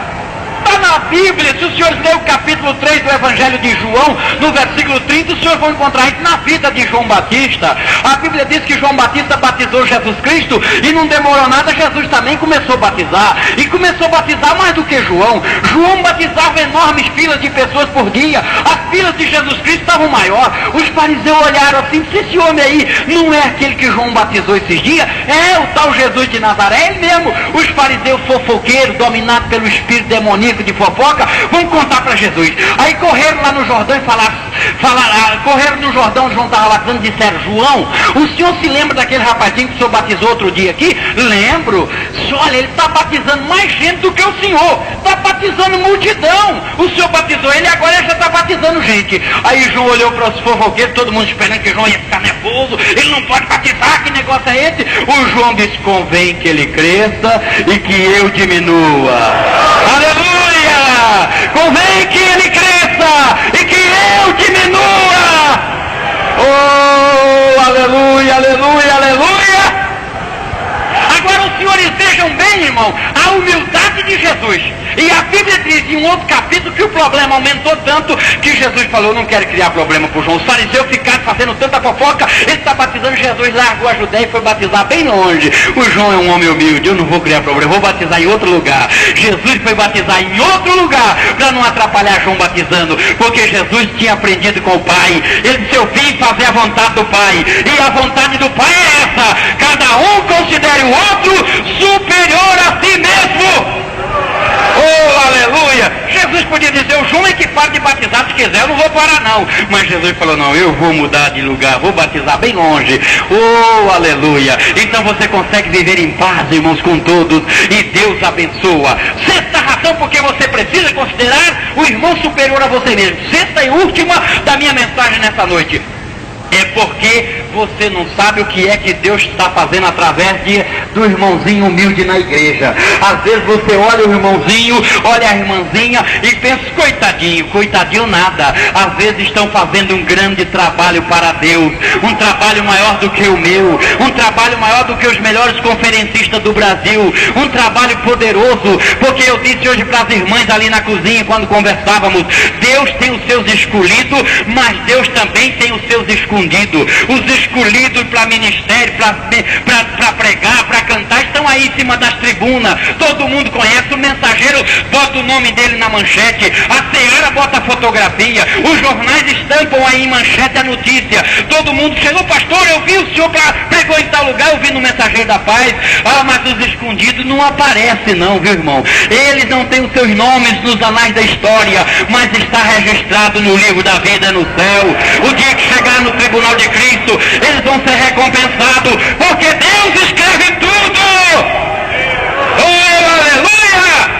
Está na Bíblia. Se os senhores lerem o capítulo 3 do Evangelho de João, no versículo 30, os senhores vão encontrar isso na vida de João Batista. A Bíblia diz que João Batista batizou Jesus Cristo e não demorou nada, Jesus também começou a batizar. E começou a batizar mais do que João. João batizava enormes filas de pessoas por dia. As filas de Jesus Cristo estavam maior. Os fariseus olharam assim, se esse homem aí não é aquele que João batizou esses dias, é o tal Jesus de Nazaré, ele mesmo. Os fariseus fofoqueiros, dominados pelo espírito demoníaco de fofoca, vão contar para Jesus. Aí correram lá no Jordão e correram no Jordão, João estava batizando, disseram, João, o senhor se lembra daquele rapazinho que o senhor batizou outro dia aqui? Lembro. Olha, ele está batizando mais gente do que o senhor, está batizando multidão. O senhor batizou ele, agora ele já está batizando gente. Aí João olhou para os fofoqueiros, todo mundo esperando que João ia ficar nervoso, ele não pode batizar, que negócio é esse? O João disse, convém que ele cresça e que eu diminua. Aleluia! Convém que ele cresça e que eu diminua. Oh, aleluia, aleluia, aleluia. Agora os senhores vejam bem, irmão, a humildade de Jesus. E a Bíblia diz em um outro capítulo que o problema aumentou tanto que Jesus falou, não quero criar problema para o João. Os fariseus ficaram fazendo tanta fofoca, ele está batizando, Jesus largou a Judéia e foi batizar bem longe. O João é um homem humilde, eu não vou criar problema, vou batizar em outro lugar. Jesus foi batizar em outro lugar para não atrapalhar João batizando, porque Jesus tinha aprendido com o Pai. Ele disse, eu vim fazer a vontade do Pai, e a vontade do Pai é essa, cada um considere o outro superior a si mesmo. Oh, aleluia! Jesus podia dizer, o João é que para de batizar, se quiser eu não vou parar não. Mas Jesus falou, não, eu vou mudar de lugar, vou batizar bem longe. Oh, aleluia! Então você consegue viver em paz, irmãos, com todos, e Deus abençoa. Sexta razão porque você precisa considerar o irmão superior a você mesmo. Sexta e última da minha mensagem nessa noite. É porque você não sabe o que é que Deus está fazendo através do irmãozinho humilde na igreja. Às vezes você olha o irmãozinho, olha a irmãzinha e pensa, coitadinho nada. Às vezes estão fazendo um grande trabalho para Deus, um trabalho maior do que o meu, um trabalho maior do que os melhores conferencistas do Brasil, um trabalho poderoso, porque eu disse hoje para as irmãs ali na cozinha, quando conversávamos, Deus tem os seus escolhidos, mas Deus também tem os seus escondidos. Os escolhidos para ministério, para pregar, para cantar, estão aí em cima das tribunas, todo mundo conhece, o mensageiro bota o nome dele na manchete, a Seara bota a fotografia, os jornais estampam aí em manchete a notícia, todo mundo chegou, pastor, eu vi o senhor pregou em tal lugar, eu vi no Mensageiro da Paz. Mas os escondidos não aparecem não, viu irmão? Eles não têm os seus nomes nos anais da história, mas está registrado no livro da vida no céu. O dia que chegar no tribunal de Cristo, eles vão ser recompensados, porque Deus escreve tudo. Oh, aleluia!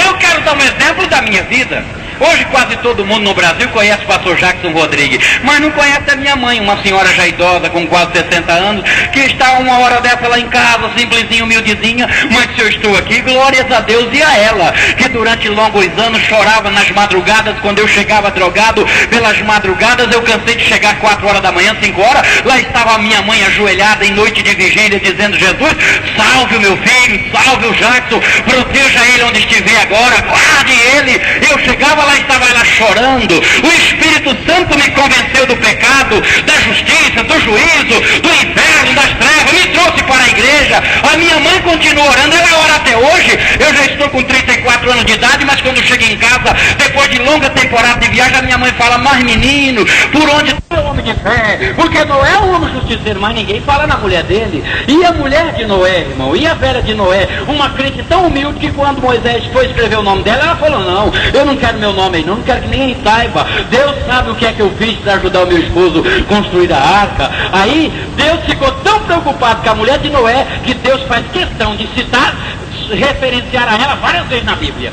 Eu quero dar um exemplo da minha vida. Hoje quase todo mundo no Brasil conhece o pastor Jackson Rodrigues, mas não conhece a minha mãe, uma senhora já idosa, com quase 60 anos, que está uma hora dessa lá em casa, simplesinha, humildezinha, mas se eu estou aqui, glórias a Deus e a ela, que durante longos anos chorava nas madrugadas, quando eu chegava drogado, pelas madrugadas eu cansei de chegar 4 horas da manhã, 5 horas, lá estava a minha mãe ajoelhada em noite de vigília, dizendo, Jesus, salve o meu filho, salve o Jackson, proteja ele onde estiver agora, guarde ele. Eu chegava lá, estava ela chorando. O Espírito Santo me convenceu do pecado, da justiça, do juízo, do inferno, das trevas, me trouxe para a igreja. A minha mãe continua orando, ela ora até hoje. Eu já estou com 34 anos de idade, mas quando chego em casa, depois de longa temporada de viagem, a minha mãe fala, mas menino, por onde tu é um homem de fé? Porque Noé é um homem justiceiro, mas ninguém fala na mulher dele. E a mulher de Noé, irmão, e a velha de Noé, uma crente tão humilde que quando Moisés foi escrever o nome dela, ela falou, não, eu não quero meu nome aí não quero que ninguém saiba. Deus sabe o que é que eu fiz para ajudar o meu esposo a construir a arca. Aí Deus ficou tão preocupado com a mulher de Noé que Deus faz questão de citar, referenciar a ela várias vezes na Bíblia.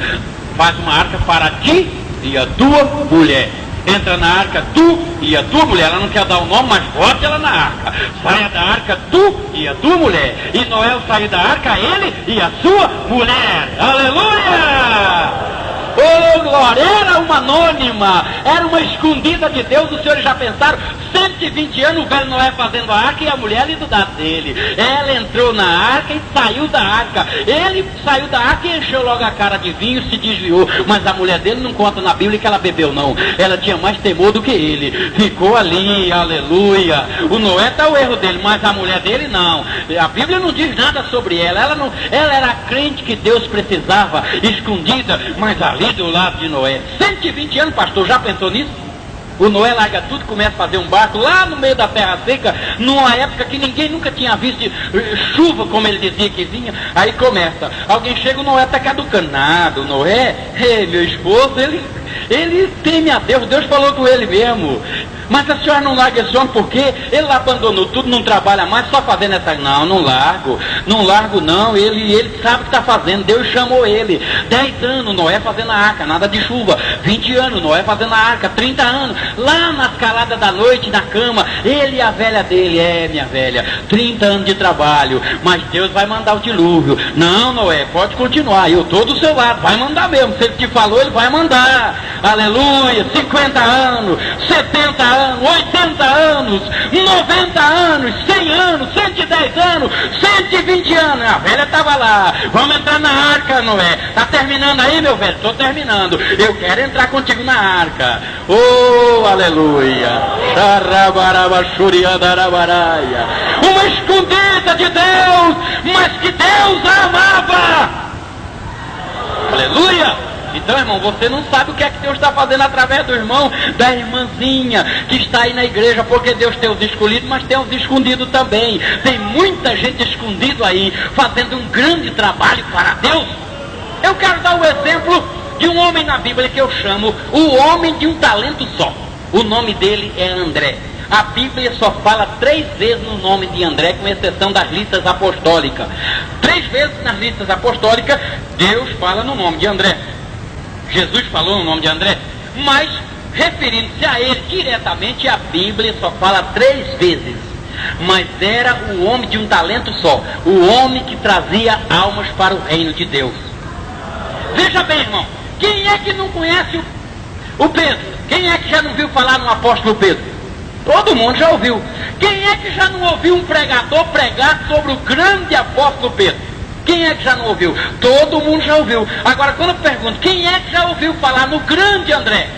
Faz uma arca para ti e a tua mulher. Entra na arca tu e a tua mulher. Ela não quer dar o nome, mas bote ela na arca. Saia da arca tu e a tua mulher. E Noé saiu da arca, ele e a sua mulher. Aleluia! Oh, glória! Era uma anônima, era uma escondida de Deus. Os senhores já pensaram? 120 anos o velho Noé fazendo a arca e a mulher ali do lado dele. Ela entrou na arca e saiu da arca. Ele saiu da arca e encheu logo a cara de vinho, se desviou. Mas a mulher dele não conta na Bíblia que ela bebeu, não. Ela tinha mais temor do que ele. Ficou ali, aleluia. O Noé está o erro dele, mas a mulher dele não. A Bíblia não diz nada sobre ela. Ela era a crente que Deus precisava, escondida, mas ali do lado de Noé. 120 anos, pastor, já pensou nisso? O Noé larga tudo, começa a fazer um barco lá no meio da terra seca, numa época que ninguém nunca tinha visto chuva, como ele dizia que vinha. Aí começa, alguém chega, o Noé está caducando. Nada, o Noé, meu esposo, ele teme a Deus, Deus falou com ele mesmo. Mas a senhora não larga esse homem porque ele abandonou tudo, não trabalha mais, só fazendo essa... Não largo não, ele sabe o que está fazendo, Deus chamou ele. 10 anos Noé fazendo a arca, nada de chuva. 20 anos Noé fazendo a arca, 30 anos, lá na escalada da noite, na cama, ele e a velha dele, minha velha, 30 anos de trabalho, mas Deus vai mandar o dilúvio. Não, Noé, pode continuar, eu estou do seu lado, vai mandar mesmo, se ele te falou, ele vai mandar. Aleluia, 50 anos, 70 anos, 80 anos, 90 anos, 100 anos, 110 anos, 120 anos, a velha estava lá. Vamos entrar na arca, Noé. Está terminando aí, meu velho? Estou terminando. Eu quero entrar contigo na arca. Oh, aleluia. Uma escondida de Deus, mas que Deus a amava. Aleluia. Então, irmão, você não sabe o que é que Deus está fazendo através do irmão, da irmãzinha que está aí na igreja, porque Deus tem os escolhidos, mas tem os escondidos também. Tem muita gente escondida aí, fazendo um grande trabalho para Deus. Eu quero dar o exemplo de um homem na Bíblia que eu chamo o homem de um talento só. O nome dele é André. A Bíblia só fala 3 vezes no nome de André, com exceção das listas apostólicas. 3 vezes nas listas apostólicas, Deus fala no nome de André. Jesus falou no nome de André, mas referindo-se a ele diretamente, a Bíblia só fala 3 vezes. Mas era o homem de um talento só, o homem que trazia almas para o reino de Deus. Veja bem, irmão, quem é que não conhece o Pedro? Quem é que já não viu falar no apóstolo Pedro? Todo mundo já ouviu. Quem é que já não ouviu um pregador pregar sobre o grande apóstolo Pedro? Quem é que já não ouviu? Todo mundo já ouviu. Agora, quando eu pergunto, quem é que já ouviu falar no grande André?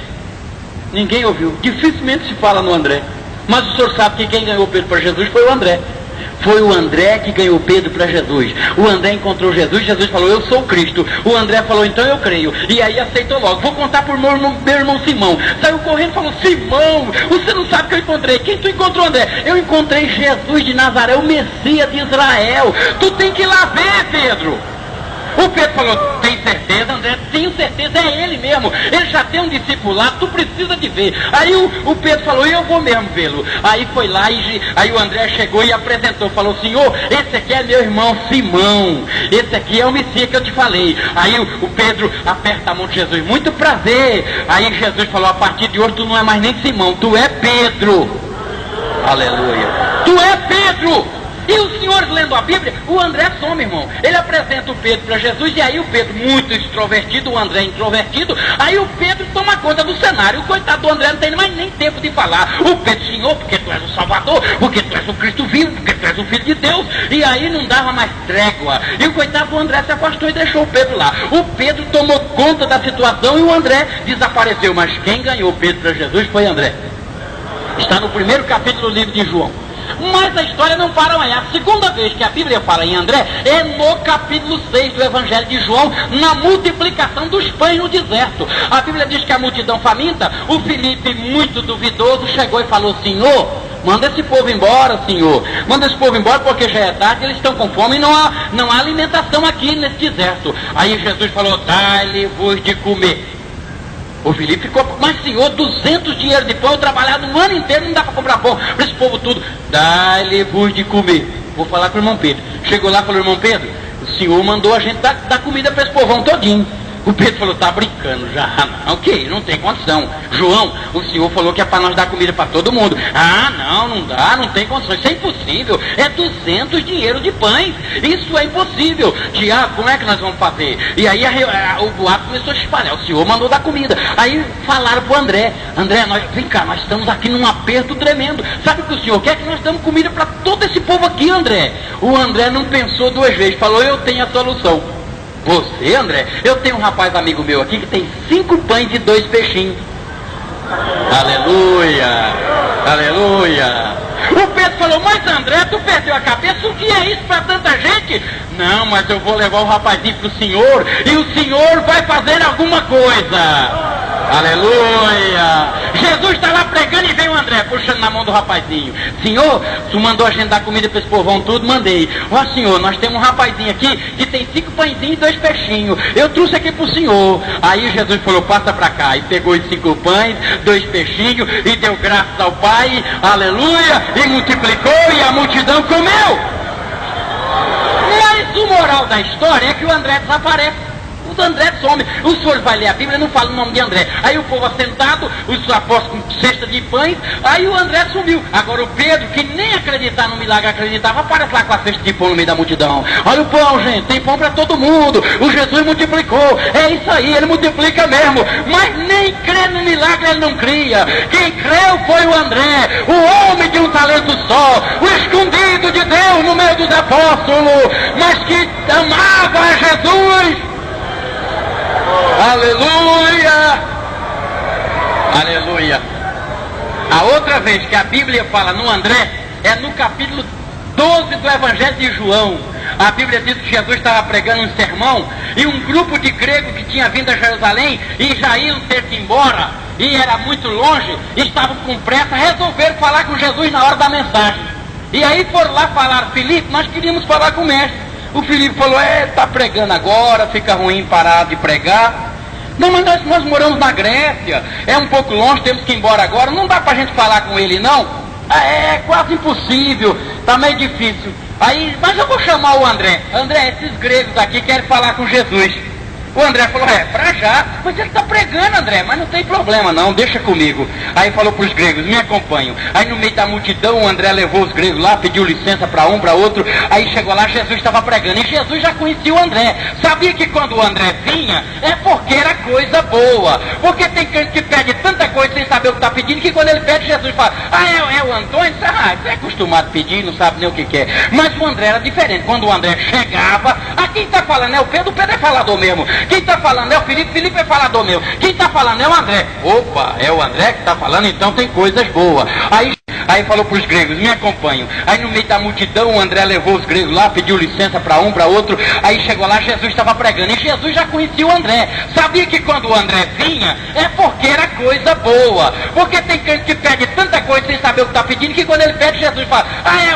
Ninguém ouviu. Dificilmente se fala no André. Mas o senhor sabe que quem ganhou Pedro para Jesus foi o André. Foi o André que ganhou Pedro para Jesus. O André encontrou Jesus, Jesus falou, eu sou o Cristo. O André falou, então eu creio. E aí aceitou logo. Vou contar para o meu irmão Simão. Saiu correndo e falou, Simão, você não sabe que eu encontrei. Quem tu encontrou, André? Eu encontrei Jesus de Nazaré, o Messias de Israel. Tu tem que ir lá ver, Pedro. O Pedro falou, tem certeza, André? Tenho certeza, é ele mesmo. Ele já tem um discipulado, tu precisa de ver. Aí o Pedro falou, eu vou mesmo vê-lo. Aí foi lá, aí o André chegou e apresentou, falou, Senhor, esse aqui é meu irmão Simão. Esse aqui é o Messias que eu te falei. Aí o Pedro aperta a mão de Jesus, muito prazer. Aí Jesus falou, a partir de hoje tu não é mais nem Simão, tu é Pedro. Aleluia. Tu é Pedro. E os senhores lendo a Bíblia, o André some, irmão. Ele apresenta o Pedro para Jesus, e aí o Pedro, muito extrovertido, o André introvertido, aí o Pedro toma conta do cenário. O coitado do André não tem mais nem tempo de falar. O Pedro, Senhor, porque tu és o Salvador, porque tu és o Cristo vivo, porque tu és o Filho de Deus. E aí não dava mais trégua. E o coitado do André se afastou e deixou o Pedro lá. O Pedro tomou conta da situação e o André desapareceu. Mas quem ganhou Pedro para Jesus foi André. Está no 1º capítulo do livro de João. Mas a história não para aí. A segunda vez que a Bíblia fala em André é no capítulo 6 do Evangelho de João, na multiplicação dos pães no deserto. A Bíblia diz que a multidão faminta, o Filipe, muito duvidoso, chegou e falou, Senhor, manda esse povo embora, Senhor. Manda esse povo embora porque já é tarde, eles estão com fome e não há alimentação aqui nesse deserto. Aí Jesus falou, dai-lhe-vos de comer. O Filipe ficou, mas Senhor, 200 dinheiros de pão, eu trabalhado um ano inteiro, não dá para comprar pão para esse povo tudo. Dai-lhe-vos de comer. Vou falar com o irmão Pedro. Chegou lá e falou, irmão Pedro, o Senhor mandou a gente dar comida para esse povão todinho. O Pedro falou, tá brincando já. Ok, não tem condição. João, o Senhor falou que é para nós dar comida para todo mundo. Ah, não dá, não tem condição. Isso é impossível. É 200 dinheiros de pães. Isso é impossível. Tiago, como é que nós vamos fazer? E aí o boato começou a espalhar. O Senhor mandou dar comida. Aí falaram pro André, vem cá, nós estamos aqui num aperto tremendo. Sabe o que o Senhor quer? Que nós damos comida para todo esse povo aqui, André. O André não pensou 2 vezes. Falou, eu tenho a solução. Você, André? Eu tenho um rapaz amigo meu aqui que tem 5 pães e 2 peixinhos. Aleluia! Aleluia! O Pedro falou, mas André, tu perdeu a cabeça? O que é isso para tanta gente? Não, mas eu vou levar o rapazinho para o Senhor e o Senhor vai fazer alguma coisa. Aleluia! Jesus está lá pregando e vem o André puxando na mão do rapazinho. Senhor, tu mandou a gente dar comida para esse povão tudo? Mandei. Ó Senhor, nós temos um rapazinho aqui que tem 5 pãezinhos e 2 peixinhos. Eu trouxe aqui para o Senhor. Aí Jesus falou, passa para cá. E pegou os 5 pães, 2 peixinhos e deu graças ao Pai. Aleluia! E multiplicou e a multidão comeu. Mas o moral da história é que o André desaparece. O André some. O senhor vai ler a Bíblia, não fala o nome de André. Aí o povo assentado, os apóstolos com cesta de pães, aí o André sumiu. Agora o Pedro, que nem acreditar no milagre acreditava, aparece lá com a cesta de pão no meio da multidão. Olha o pão, gente, tem pão para todo mundo. O Jesus multiplicou. É isso aí, ele multiplica mesmo. Mas nem crê no milagre ele não cria. Quem creu foi o André, o homem de um talento só, o escondido de Deus no meio dos apóstolos, mas que amava a Jesus. Aleluia! Aleluia! A outra vez que a Bíblia fala no André é no capítulo 12 do Evangelho de João. A Bíblia diz que Jesus estava pregando um sermão e um grupo de gregos que tinha vindo a Jerusalém e já iam ter que ir embora e era muito longe, e estavam com pressa, resolveram falar com Jesus na hora da mensagem. E aí foram lá falar, Filipe, nós queríamos falar com o mestre. O Filipe falou, está pregando agora, fica ruim parar de pregar. Não, mas nós moramos na Grécia, é um pouco longe, temos que ir embora agora, não dá pra gente falar com ele não? É quase impossível, tá meio difícil. Aí, mas eu vou chamar o André. André, esses gregos aqui querem falar com Jesus. O André falou, pra já, mas ele está pregando, André, mas não tem problema não, deixa comigo. Aí falou para os gregos, me acompanham. Aí no meio da multidão, o André levou os gregos lá, pediu licença para um, para outro. Aí chegou lá, Jesus estava pregando, e Jesus já conhecia o André. Sabia que quando o André vinha, é porque era coisa boa. Porque tem gente que pede tanta coisa sem saber o que está pedindo, que quando ele pede, Jesus fala, é o Antônio? Você é acostumado a pedir, não sabe nem o que quer. Mas o André era diferente. Quando o André chegava, quem está falando é o Pedro é falador mesmo. Quem está falando é o Felipe é falador meu. Quem está falando é o André. Opa, é o André que está falando, então tem coisas boas. Aí falou para os gregos, me acompanham. Aí no meio da multidão, o André levou os gregos lá, pediu licença para um, para outro. Aí chegou lá, Jesus estava pregando, e Jesus já conhecia o André. Sabia que quando o André vinha, é porque era coisa boa. Porque tem gente que pede tanta coisa sem saber o que está pedindo, que quando ele pede, Jesus fala,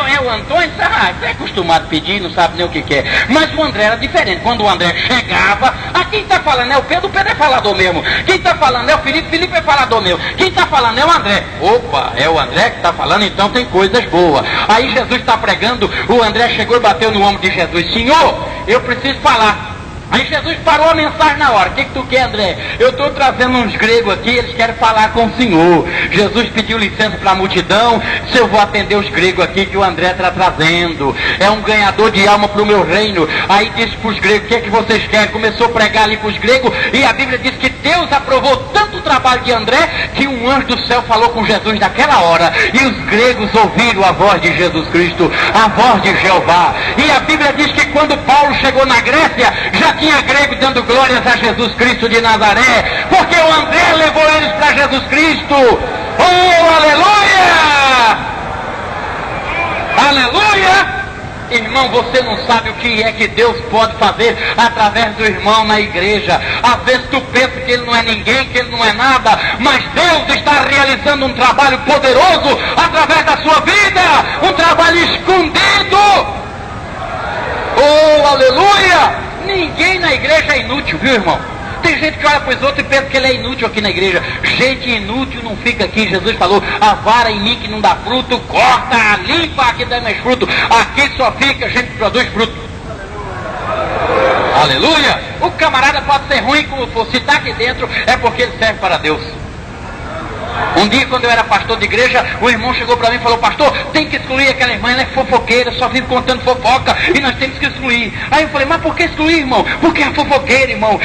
é o Antônio? Você é acostumado a pedir, não sabe nem o que quer. Mas o André era diferente. Quando o André chegava, quem está falando é o Pedro é falador mesmo. Quem está falando é o Felipe é falador meu. Quem está falando é o André. Opa, é o André que está falando, então tem coisas boas. Aí Jesus está pregando, o André chegou e bateu no ombro de Jesus, Senhor, eu preciso falar. Aí Jesus parou a mensagem na hora. O que tu quer, André? Eu estou trazendo uns gregos aqui, eles querem falar com o Senhor. Jesus pediu licença para a multidão, se eu vou atender os gregos aqui que o André está trazendo. É um ganhador de alma para o meu reino. Aí disse para os gregos, o que é que vocês querem? Começou a pregar ali para os gregos, e a Bíblia diz que Deus aprovou tanto o trabalho de André, que um anjo do céu falou com Jesus naquela hora, e os gregos ouviram a voz de Jesus Cristo, a voz de Jeová. E a Bíblia diz que quando Paulo chegou na Grécia, já tinha grego dando glórias a Jesus Cristo de Nazaré, porque o André levou eles para Jesus Cristo. Oh, aleluia! Aleluia! Irmão, você não sabe o que é que Deus pode fazer através do irmão na igreja. Às vezes tu pensa que ele não é ninguém, que ele não é nada, mas Deus está realizando um trabalho poderoso através da sua vida, um trabalho escondido. Oh, aleluia! Ninguém na igreja é inútil, viu, irmão? Tem gente que olha para os outros e pensa que ele é inútil aqui na igreja. Gente inútil não fica aqui. Jesus falou, a vara em mim que não dá fruto, corta, limpa, aqui dá mais fruto. Aqui só fica gente que produz fruto. Aleluia! O camarada pode ser ruim como for, se está aqui dentro é porque ele serve para Deus. Um dia, quando eu era pastor de igreja, o irmão chegou para mim e falou, pastor, tem que excluir aquela irmã, ela é fofoqueira, só vive contando fofoca, e nós temos que excluir. Aí eu falei, mas por que excluir, irmão? Porque é fofoqueira, irmão.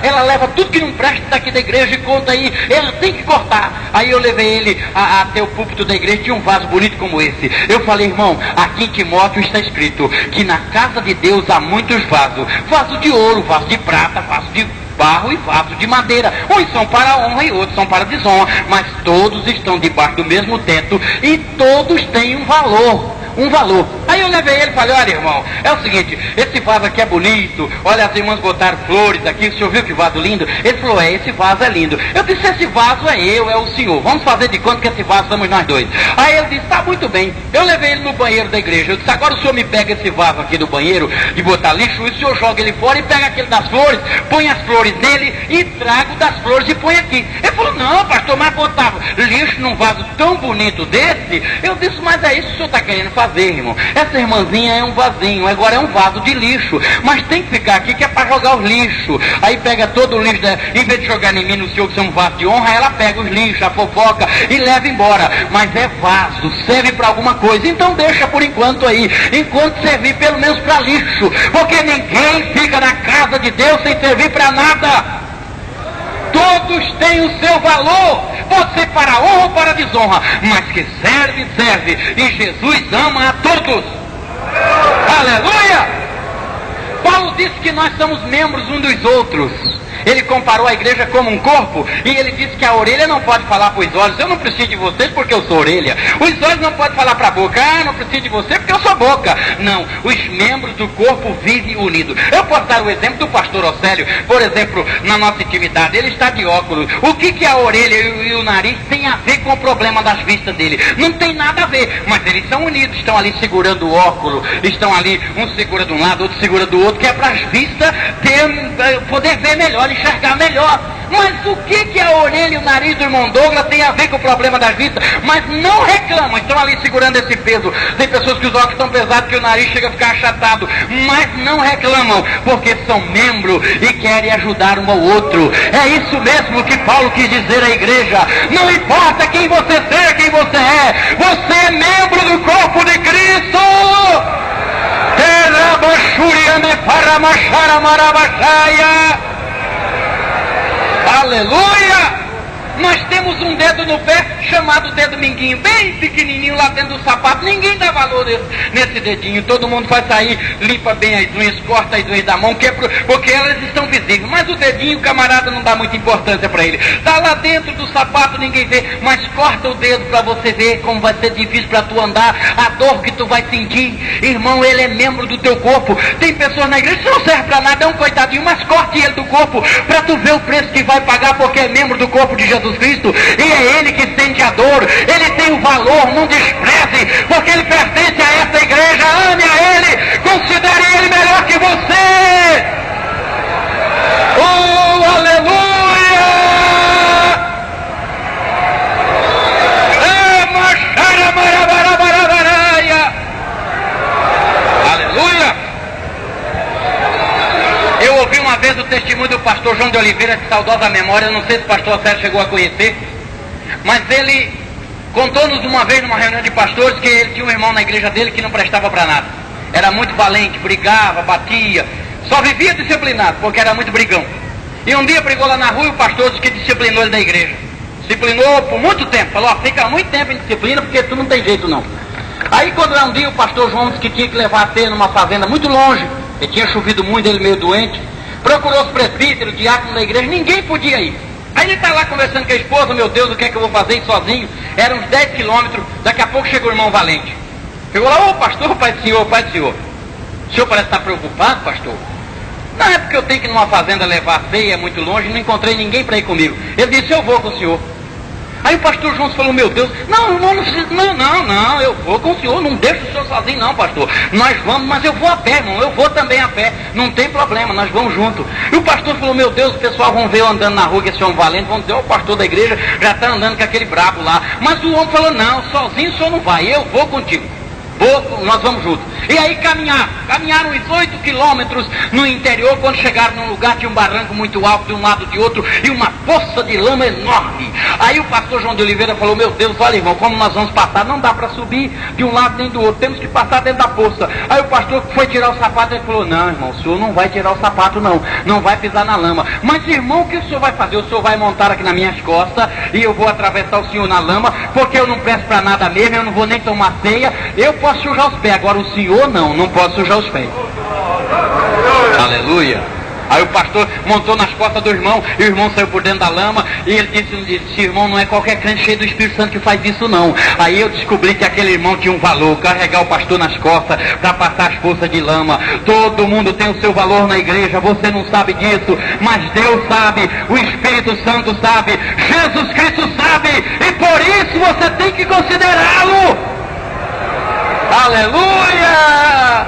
Ela leva tudo que não presta daqui da igreja e conta aí, ela tem que cortar. Aí eu levei ele até o púlpito da igreja, tinha um vaso bonito como esse. Eu falei, irmão, aqui em Timóteo está escrito que na casa de Deus há muitos vasos. Vaso de ouro, vaso de prata, vaso de barro e vaso de madeira. Uns são para a honra e outros são para a desonra, mas todos estão debaixo do mesmo teto e todos têm um valor. Aí eu levei ele e falei, olha, irmão, é o seguinte, esse vaso aqui é bonito, olha, as irmãs botaram flores aqui, o senhor viu que vaso lindo? Ele falou, esse vaso é lindo. Eu disse, esse vaso é o senhor, vamos fazer de conta que esse vaso somos nós dois. Aí ele disse, tá muito bem. Eu levei ele no banheiro da igreja, eu disse, agora o senhor me pega esse vaso aqui do banheiro, de botar lixo, e o senhor joga ele fora e pega aquele das flores, põe as flores nele e trago das flores e põe aqui. Ele falou, não, pastor, mas botar lixo num vaso tão bonito desse? Eu disse, mas é isso que o senhor está querendo fazer, irmão. Essa irmãzinha é um vasinho, agora é um vaso de lixo, mas tem que ficar aqui que é para jogar os lixos. Aí pega todo o lixo, em vez de jogar em mim, no senhor que é um vaso de honra, ela pega os lixos, a fofoca e leva embora. Mas é vaso, serve para alguma coisa, então deixa por enquanto aí, enquanto servir pelo menos para lixo, porque ninguém fica na casa de Deus sem servir para nada. Todos têm o seu valor, pode ser para a honra ou para a desonra, mas que serve, serve, e Jesus ama a todos. Aleluia! Paulo disse que nós somos membros uns dos outros. Ele comparou a igreja como um corpo, e ele disse que a orelha não pode falar para os olhos, eu não preciso de vocês porque eu sou orelha. Os olhos não podem falar para a boca, não preciso de você porque eu sou boca. Não, os membros do corpo vivem unidos. Eu posso dar o exemplo do pastor Océlio, por exemplo, na nossa intimidade, ele está de óculos. O que a orelha e o nariz tem a ver com o problema das vistas dele? Não tem nada a ver, mas eles são unidos, estão ali segurando o óculos, estão ali, um segura de um lado, outro segura do outro, que é para as vistas poder ver melhor. pode enxergar melhor. Mas o que a orelha e o nariz do irmão Douglas tem a ver com o problema das vistas? Mas não reclamam, estão ali segurando esse peso. Tem pessoas que os óculos estão pesados que o nariz chega a ficar achatado, mas não reclamam, porque são membros e querem ajudar um ao outro. É isso mesmo que Paulo quis dizer à igreja. Não importa quem você seja, quem você é membro do corpo de Cristo. Aleluia! Nós temos um dedo no pé chamado dedo minguinho, bem pequenininho lá dentro do sapato. Ninguém dá valor nesse dedinho. Todo mundo vai sair, limpa bem as unhas, corta as unhas da mão, porque elas estão visíveis. Mas o dedinho, o camarada não dá muita importância para ele. Está lá dentro do sapato, ninguém vê, mas corta o dedo para você ver como vai ser difícil para tu andar, a dor que tu vai sentir. Irmão, ele é membro do teu corpo. Tem pessoas na igreja que não serve para nada, é um coitadinho, mas corte ele do corpo para tu ver o preço que vai pagar, porque é membro do corpo de Jesus Cristo, e é ele que sente a dor. Ele tem o valor, não despreze, porque ele pertence a essa igreja. Ame a ele, considere ele melhor que você. Oh, aleluia! Aleluia! Eu ouvi uma vez o testemunho do pastor João de Oliveira, de saudosa memória. Eu não sei se o pastor Sérgio chegou a conhecer, mas ele contou-nos uma vez numa reunião de pastores que ele tinha um irmão na igreja dele que não prestava para nada. Era muito valente, brigava, batia, só vivia disciplinado, porque era muito brigão. E um dia brigou lá na rua e o pastor disse que disciplinou ele da igreja. Disciplinou por muito tempo, falou, fica muito tempo em disciplina porque tu não tem jeito não. Aí quando um dia o pastor João disse que tinha que levar a ceia numa fazenda muito longe, e tinha chovido muito, ele meio doente, procurou os presbíteros, diáconos da igreja, ninguém podia ir. Aí ele está lá conversando com a esposa, meu Deus, o que é que eu vou fazer isso sozinho? Eram uns 10 quilômetros, daqui a pouco chegou o irmão Valente. Chegou lá, ô pastor, pai do senhor, pai do senhor. O senhor parece estar preocupado, pastor? Não, é porque eu tenho que ir numa fazenda levar a ceia, é muito longe, não encontrei ninguém para ir comigo. Ele disse, eu vou com o senhor. Aí o pastor João falou, meu Deus, não, eu vou com o senhor, não deixo o senhor sozinho não, pastor. Nós vamos, mas eu vou a pé, irmão, eu vou também a pé, não tem problema, nós vamos junto. E o pastor falou, meu Deus, o pessoal vão ver eu andando na rua, que esse homem valente, vão dizer, o pastor da igreja já está andando com aquele brabo lá. Mas o homem falou, não, sozinho o senhor não vai, eu vou contigo. Nós vamos juntos. E aí caminharam uns 8 quilômetros no interior. Quando chegaram num lugar, tinha um barranco muito alto de um lado e de outro, e uma poça de lama enorme. Aí o pastor João de Oliveira falou, meu Deus, olha irmão, como nós vamos passar? Não dá para subir de um lado nem do outro, temos que passar dentro da poça. Aí o pastor foi tirar o sapato, ele falou, não irmão, o senhor não vai tirar o sapato não vai pisar na lama. Mas irmão, o que o senhor vai fazer? O senhor vai montar aqui nas minhas costas, e eu vou atravessar o senhor na lama, porque eu não presto para nada mesmo, eu não vou nem tomar ceia, eu posso sujar os pés, agora o senhor não pode sujar os pés. Aleluia. Aí o pastor montou nas costas do irmão, e o irmão saiu por dentro da lama, e ele disse, irmão, não é qualquer crente cheio do Espírito Santo que faz isso não. Aí eu descobri que aquele irmão tinha um valor, carregar o pastor nas costas, para passar as poças de lama. Todo mundo tem o seu valor na igreja, você não sabe disso, mas Deus sabe, o Espírito Santo sabe, Jesus Cristo sabe, e por isso você tem que considerá-lo. Aleluia!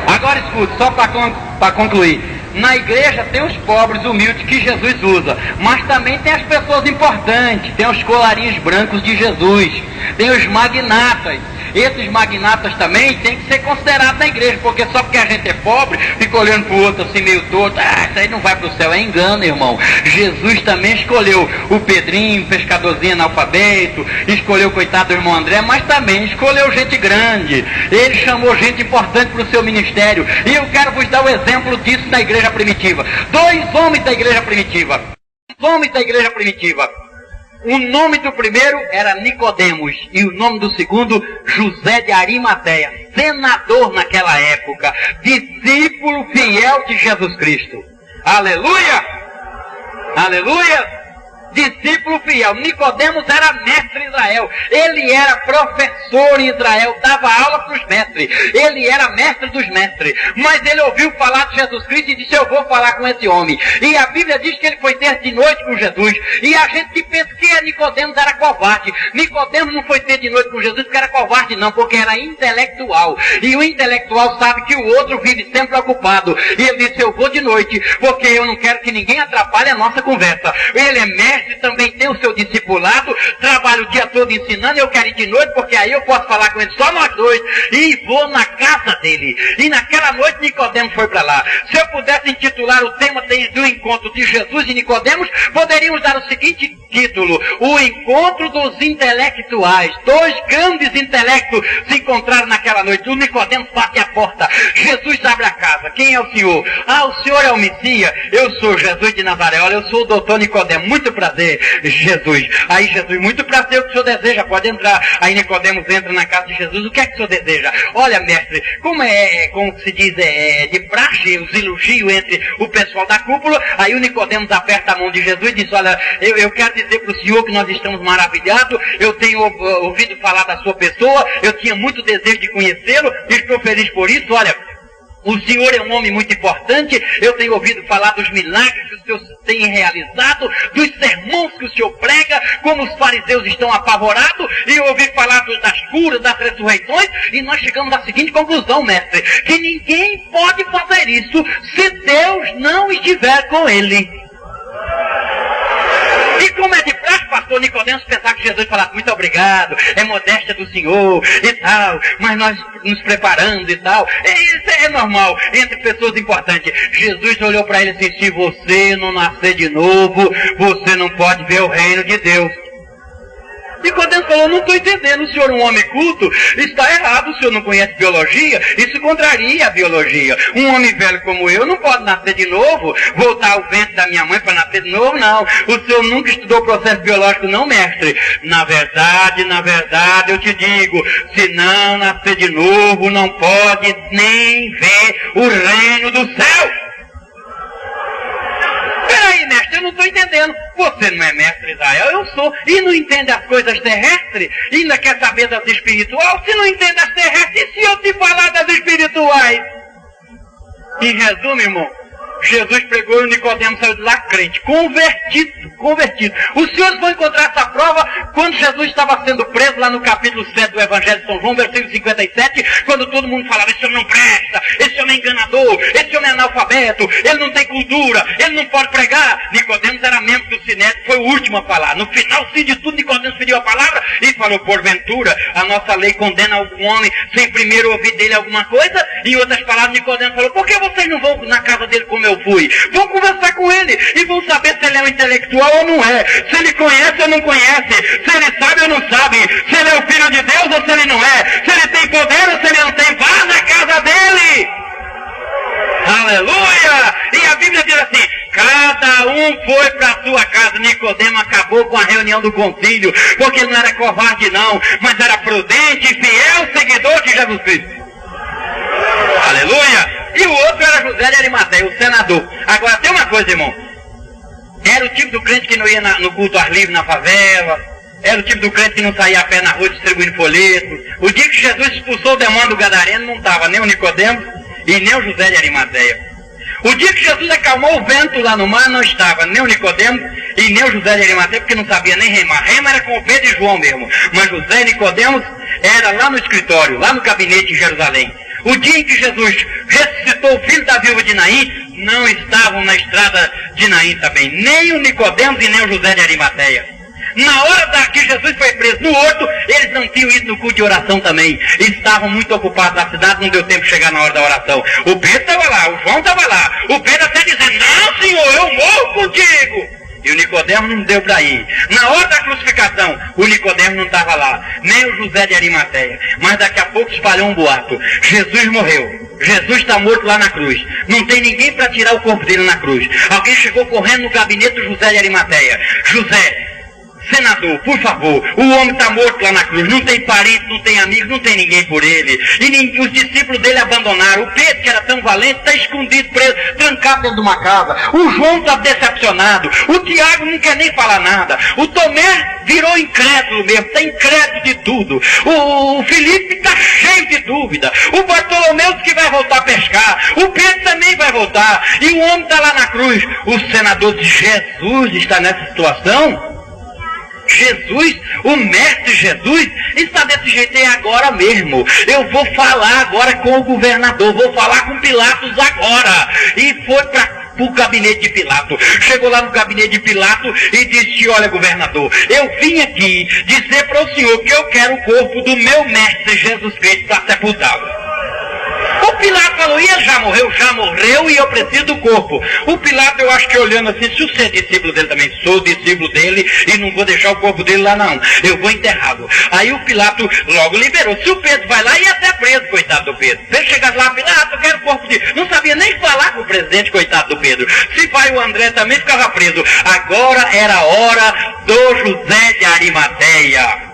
Agora escute, só para concluir. Na igreja tem os pobres humildes que Jesus usa, mas também tem as pessoas importantes, tem os colarinhos brancos de Jesus, tem os magnatas. Esses magnatas também tem que ser considerados na igreja, porque só porque a gente é pobre, fica olhando para o outro assim meio torto, isso aí não vai para o céu, é engano, irmão. Jesus também escolheu o Pedrinho, pescadorzinho analfabeto, escolheu o coitado do irmão André, mas também escolheu gente grande. Ele chamou gente importante para o seu ministério, e eu quero vos dar o exemplo disso na igreja primitiva. 2 homens da igreja primitiva. O nome do primeiro era Nicodemos, e o nome do segundo, José de Arimateia, senador naquela época, discípulo fiel de Jesus Cristo. Aleluia! Aleluia! discípulo fiel. Nicodemos era mestre em Israel. Ele era professor em Israel, dava aula para os mestres. Ele era mestre dos mestres. Mas ele ouviu falar de Jesus Cristo e disse, eu vou falar com esse homem. E a Bíblia diz que ele foi ter de noite com Jesus. E a gente que pensa que Nicodemos era covarde. Nicodemos não foi ter de noite com Jesus porque era covarde não, porque era intelectual. E o intelectual sabe que o outro vive sempre ocupado. E ele disse, eu vou de noite, porque eu não quero que ninguém atrapalhe a nossa conversa. Ele é mestre, também tem o seu discipulado, trabalha o dia todo ensinando, eu quero ir de noite, porque aí eu posso falar com ele só nós dois. E vou na casa dele. E naquela noite Nicodemos foi para lá. Se eu pudesse intitular o tema do encontro de Jesus e Nicodemos, poderíamos dar o seguinte título: o encontro dos intelectuais. Dois grandes intelectos se encontraram naquela noite. O Nicodemos bate a porta. Jesus abre a casa. Quem é o senhor? Ah, o senhor é o Messias? Eu sou Jesus de Nazaré. Olha, eu sou o doutor Nicodemos. Muito prazer, Jesus. Aí Jesus, muito prazer, o que o senhor deseja? Pode entrar. Aí Nicodemos entra na casa de Jesus. O que é que o senhor deseja? Olha, mestre, como se diz, de praxe, os elogios entre o pessoal da cúpula. Aí o Nicodemos aperta a mão de Jesus e diz, olha, eu quero dizer para o senhor que nós estamos maravilhados. Eu tenho ouvido falar da sua pessoa. Eu tinha muito desejo de conhecê-lo. Estou feliz por isso. Olha, o senhor é um homem muito importante. Eu tenho ouvido falar dos milagres que o senhor tem realizado, dos sermões que o senhor prega, como os fariseus estão apavorados, e eu ouvi falar das curas, das ressurreições, e nós chegamos à seguinte conclusão, mestre, que ninguém pode fazer isso se Deus não estiver com ele. E como é de praxe, pastor Nicodemos, pensar que Jesus falasse, muito obrigado, é modéstia do Senhor e tal, mas nós nos preparando e tal. Isso é normal entre pessoas importantes. Jesus olhou para ele e disse, se você não nascer de novo, você não pode ver o reino de Deus. Nicodemos falou, não estou entendendo, o senhor é um homem culto, está errado, o senhor não conhece biologia, isso contraria a biologia. Um homem velho como eu não pode nascer de novo, voltar ao ventre da minha mãe para nascer de novo, não. O senhor nunca estudou o processo biológico, não, mestre. Na verdade, eu te digo, se não nascer de novo, não pode nem ver o reino do céu. Peraí, mestre, eu não estou entendendo. Você não é mestre Israel, eu sou. E não entende as coisas terrestres? E ainda quer saber das espirituais? Se não entende as terrestres, e se eu te falar das espirituais? Em resumo, irmão, Jesus pregou e o Nicodemos saiu de lá crente, convertido. Os senhores vão encontrar essa prova quando Jesus estava sendo preso lá no capítulo 7 do Evangelho de São João, versículo 57, quando todo mundo falava, esse homem não presta, esse homem é enganador, esse homem é analfabeto, ele não tem cultura, ele não pode pregar. Nicodemos era membro do Sinédrio, foi o último a falar. No final de tudo, Nicodemos pediu a palavra e falou, porventura, a nossa lei condena algum homem sem primeiro ouvir dele alguma coisa? Em outras palavras, Nicodemos falou, por que vocês não vão na casa dele como eu fui? Vão conversar com ele e vão saber se ele é um intelectual ou não é, se ele conhece ou não conhece, se ele sabe ou não sabe, se ele é o filho de Deus ou se ele não é, se ele tem poder ou se ele não tem. Vá na casa dele. Aleluia! E a Bíblia diz assim, cada um foi para a sua casa. Nicodemos acabou com a reunião do concílio, porque ele não era covarde não, mas era prudente e fiel seguidor de Jesus Cristo. Aleluia! E o outro era José de Arimateia, o senador. Agora tem uma coisa, irmão, era o tipo do crente que não ia no culto ar livre na favela, era o tipo do crente que não saía a pé na rua distribuindo folhetos. O dia que Jesus expulsou o demônio do gadareno, não estava nem o Nicodemos e nem o José de Arimateia. O dia que Jesus acalmou o vento lá no mar, não estava nem o Nicodemos e nem o José de Arimateia, porque não sabia nem remar. Rema era com o Pedro e João mesmo, mas José e Nicodemos era lá no escritório, lá no gabinete em Jerusalém. O dia em que Jesus ressuscitou o filho da viúva de Naim, não estavam na estrada de Naim também, nem o Nicodemos e nem o José de Arimateia. Na hora que Jesus foi preso no horto, eles não tinham ido no culto de oração também. Estavam muito ocupados na cidade, não deu tempo de chegar na hora da oração. O Pedro estava lá, o João estava lá. O Pedro até dizendo, não senhor, eu morro contigo. E o Nicodemos não deu para ir. Na hora da crucificação, o Nicodemos não estava lá, nem o José de Arimateia. Mas daqui a pouco espalhou um boato. Jesus morreu. Jesus está morto lá na cruz. Não tem ninguém para tirar o corpo dele na cruz. Alguém chegou correndo no gabinete do José de Arimateia. José, senador, por favor, o homem está morto lá na cruz, não tem parente, não tem amigo, não tem ninguém por ele. E os discípulos dele abandonaram. O Pedro, que era tão valente, está escondido, preso, trancado dentro de uma casa. O João está decepcionado. O Tiago não quer nem falar nada. O Tomé virou incrédulo mesmo, está incrédulo de tudo. O Felipe está cheio de dúvida. O Bartolomeu diz que vai voltar a pescar. O Pedro também vai voltar. E o homem está lá na cruz. O senador de Jesus está nessa situação. Jesus, o mestre Jesus, está desse jeito. É agora mesmo. Eu vou falar agora com o governador. Vou falar com Pilatos agora. E foi para o gabinete de Pilato. Chegou lá no gabinete de Pilato e disse: olha, governador, eu vim aqui dizer para o senhor que eu quero o corpo do meu mestre Jesus Cristo para sepultá-lo. O Pilato falou: e ele já morreu e eu preciso do corpo. O Pilato, eu acho que olhando assim, se você é discípulo dele também, sou discípulo dele e não vou deixar o corpo dele lá não, eu vou enterrá-lo. Aí o Pilato logo liberou. Se o Pedro vai lá, ia até preso, coitado do Pedro. Pedro chegasse lá: Pilato, eu quero o corpo de... Não sabia nem falar com o presidente, coitado do Pedro. Se vai o André também, ficava preso. Agora era a hora do José de Arimateia.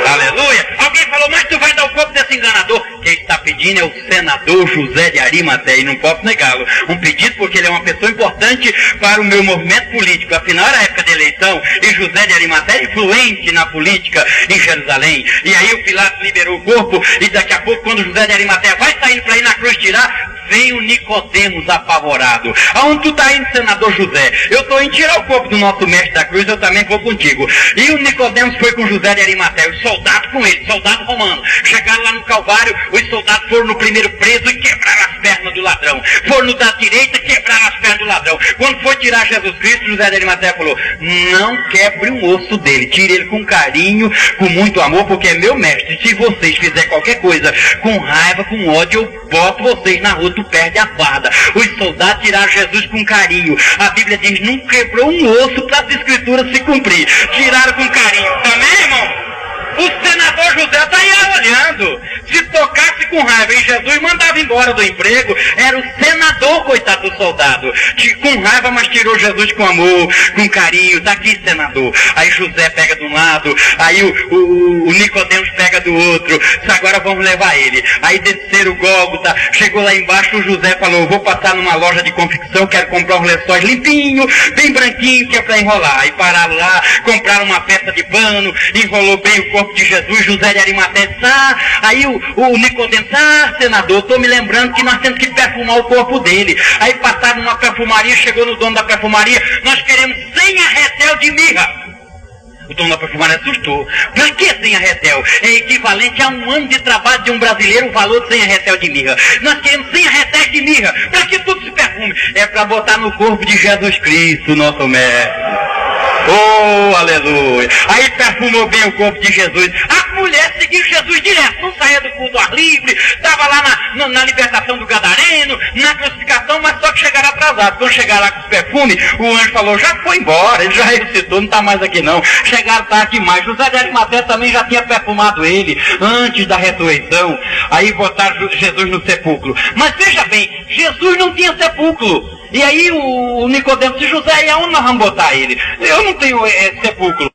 Aleluia! Alguém falou: mas tu vai dar o corpo desse enganador? Quem está pedindo é o senador José de Arimateia, e não posso negá-lo. Um pedido porque ele é uma pessoa importante para o meu movimento político. Afinal, era a época de eleição, e José de Arimateia é influente na política em Jerusalém. E aí o Pilato liberou o corpo, e daqui a pouco, quando José de Arimateia vai saindo para ir na cruz tirar, vem o Nicodemos apavorado. Aonde tu está indo, senador José? Eu estou indo tirar o corpo do nosso mestre da cruz, eu também vou contigo. E o Nicodemos foi com José de Arimateia, os soldados com ele, soldado romano. Chegaram lá no Calvário, os soldados foram no primeiro preso e quebraram as pernas do ladrão. Foram no da direita e quebraram as pernas do ladrão. Quando foi tirar Jesus Cristo, José de Arimateia falou: não quebre um osso dele, tire ele com carinho, com muito amor, porque é meu mestre. Se vocês fizerem qualquer coisa com raiva, com ódio, eu boto vocês na rua, tu perde a farda. Os soldados tiraram Jesus com carinho. A Bíblia diz: não quebrou um osso para as escrituras se cumprir. Tiraram com carinho. Também, irmão? O senador José está aí olhando. Se tocasse com raiva em Jesus, mandava embora do emprego. Era o senador, coitado do soldado. Com raiva, mas tirou Jesus com amor, com carinho. Está aqui, senador. Aí José pega de um lado, aí o Nicodemos pega do outro. Agora vamos levar ele. Aí desceram o Gólgota. Chegou lá embaixo, o José falou: vou passar numa loja de confecção, quero comprar uns lençóis limpinhos, bem branquinho, que é para enrolar. Aí pararam lá, compraram uma peça de pano, enrolou bem o corpo de Jesus. José de Arimateia. Aí o Nicodemos: senador, estou me lembrando que nós temos que perfumar o corpo dele. Aí passaram numa perfumaria, chegou no dono da perfumaria: nós queremos 100 arretel de mirra. O dono da perfumaria assustou. Para que 100 arretel? É equivalente a um ano de trabalho de um brasileiro, o valor de 100 arretel de mirra. Nós queremos 100 arretéis de mirra. Para que tudo se perfume? É para botar no corpo de Jesus Cristo, nosso mestre. Oh, aleluia! Aí perfumou bem o corpo de Jesus. A mulher seguiu Jesus direto, não saía do culto ao ar livre, estava lá na libertação do Gadareno, na crucificação, mas só que chegaram atrasados. Quando chegaram lá com os perfumes, o anjo falou: já foi embora, ele já ressuscitou, não está mais aqui não. Chegaram tarde demais. José de Arimateia também já tinha perfumado ele antes da ressurreição. Aí botaram Jesus no sepulcro. Mas veja bem, Jesus não tinha sepulcro. E aí o Nicodemos disse: José, e aonde nós vamos botar ele? Eu não tenho sepulcro.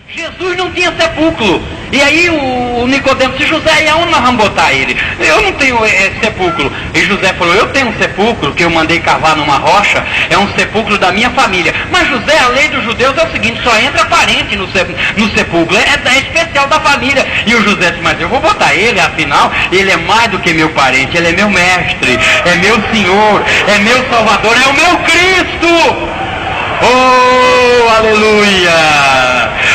Jesus não tinha sepulcro. E aí o Nicodemos disse: José, e aonde nós vamos botar ele? Eu não tenho sepulcro. E José falou: eu tenho um sepulcro que eu mandei cavar numa rocha, é um sepulcro da minha família. Mas José, a lei dos judeus é o seguinte: só entra parente no sepulcro, é especial da família. E o José disse: mas eu vou botar ele, afinal, ele é mais do que meu parente, ele é meu mestre, é meu Senhor, é meu Salvador, é o meu Cristo. Oh, aleluia!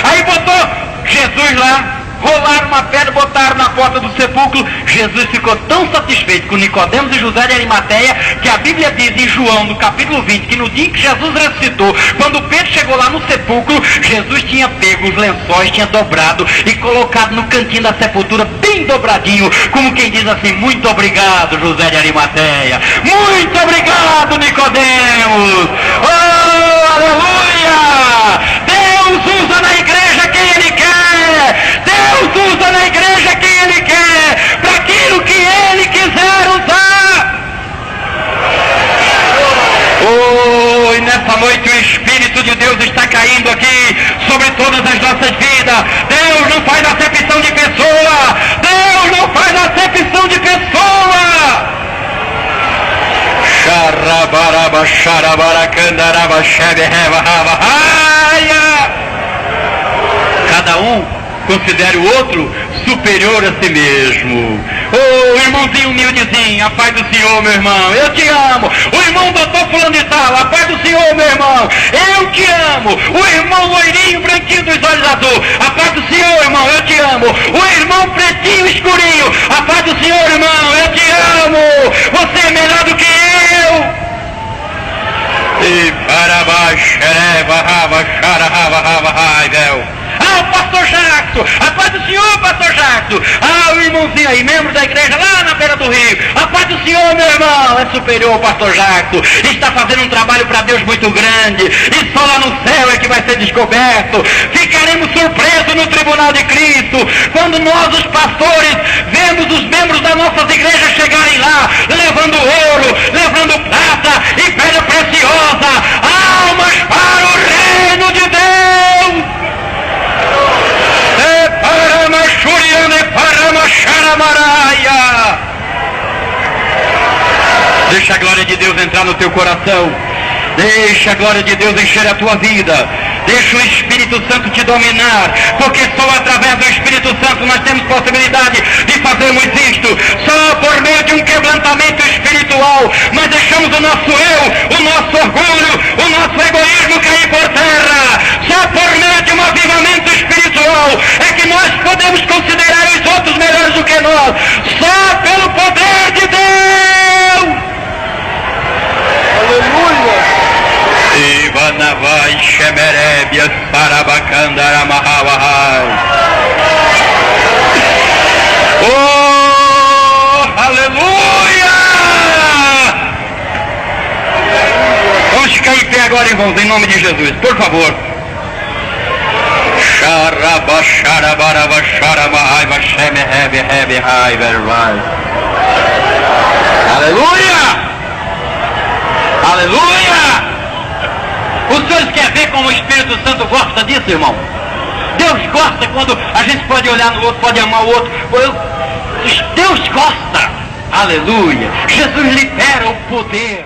Aí botou Jesus lá, rolaram uma pedra, botaram na porta do sepulcro. Jesus ficou tão satisfeito com Nicodemos e José de Arimateia, que a Bíblia diz em João, no capítulo 20, que no dia em que Jesus ressuscitou, quando Pedro chegou lá no sepulcro, Jesus tinha pego os lençóis, tinha dobrado e colocado no cantinho da sepultura, bem dobradinho, como quem diz assim: muito obrigado, José de Arimateia, muito obrigado, Nicodemos. Oh, aleluia! Deus usa na igreja quem Ele quer. Deus usa na igreja quem Ele quer, para aquilo que Ele quiser usar. Oh, e nessa noite o Espírito de Deus está caindo aqui sobre todas as nossas vidas. Deus não faz acepção de pessoa. Deus não faz acepção de pessoa. Cada um considere o outro superior a si mesmo. Ô irmãozinho humildezinho, a paz do Senhor, meu irmão, eu te amo. O irmão doutor fulano de tal, a paz do Senhor, meu irmão, eu te amo. O irmão loirinho, branquinho dos olhos azul, a paz do Senhor, irmão, eu te amo. O irmão pretinho, escurinho, a paz do Senhor, irmão, eu te amo. Você é melhor do que eu. E para baixo, o pastor Jackson, a paz do Senhor, pastor Jackson. O irmãozinho aí, membro da igreja lá na beira do rio, a paz do Senhor, meu irmão, é superior ao pastor Jackson, está fazendo um trabalho para Deus muito grande, e só lá no céu é que vai ser descoberto. Ficaremos surpresos no tribunal de Cristo, quando nós, os pastores, vemos os membros das nossas igrejas chegarem lá, levando ouro, levando prata e pedra preciosa, almas para o reino de Deus. Deixa a glória de Deus entrar no teu coração. Deixa a glória de Deus encher a tua vida. Deixa o Espírito Santo te dominar, porque só através do Espírito Santo nós temos possibilidade de fazermos isto. Só por meio de um quebrantamento espiritual nós deixamos o nosso eu, o nosso orgulho, o nosso egoísmo cair por terra. Só por meio de um avivamento espiritual é que nós podemos considerar os outros melhores do que nós. Só pelo poder de Deus. Aleluia! Ivanavai Shemerebias Parabacandaramahawahai. Oh, aleluia! Vamos ficar em pé agora, irmãos, em nome de Jesus, por favor. Aleluia! Aleluia! Os senhores querem ver como o Espírito Santo gosta disso, irmão? Deus gosta quando a gente pode olhar no outro, pode amar o outro. Deus gosta. Aleluia! Jesus libera o poder.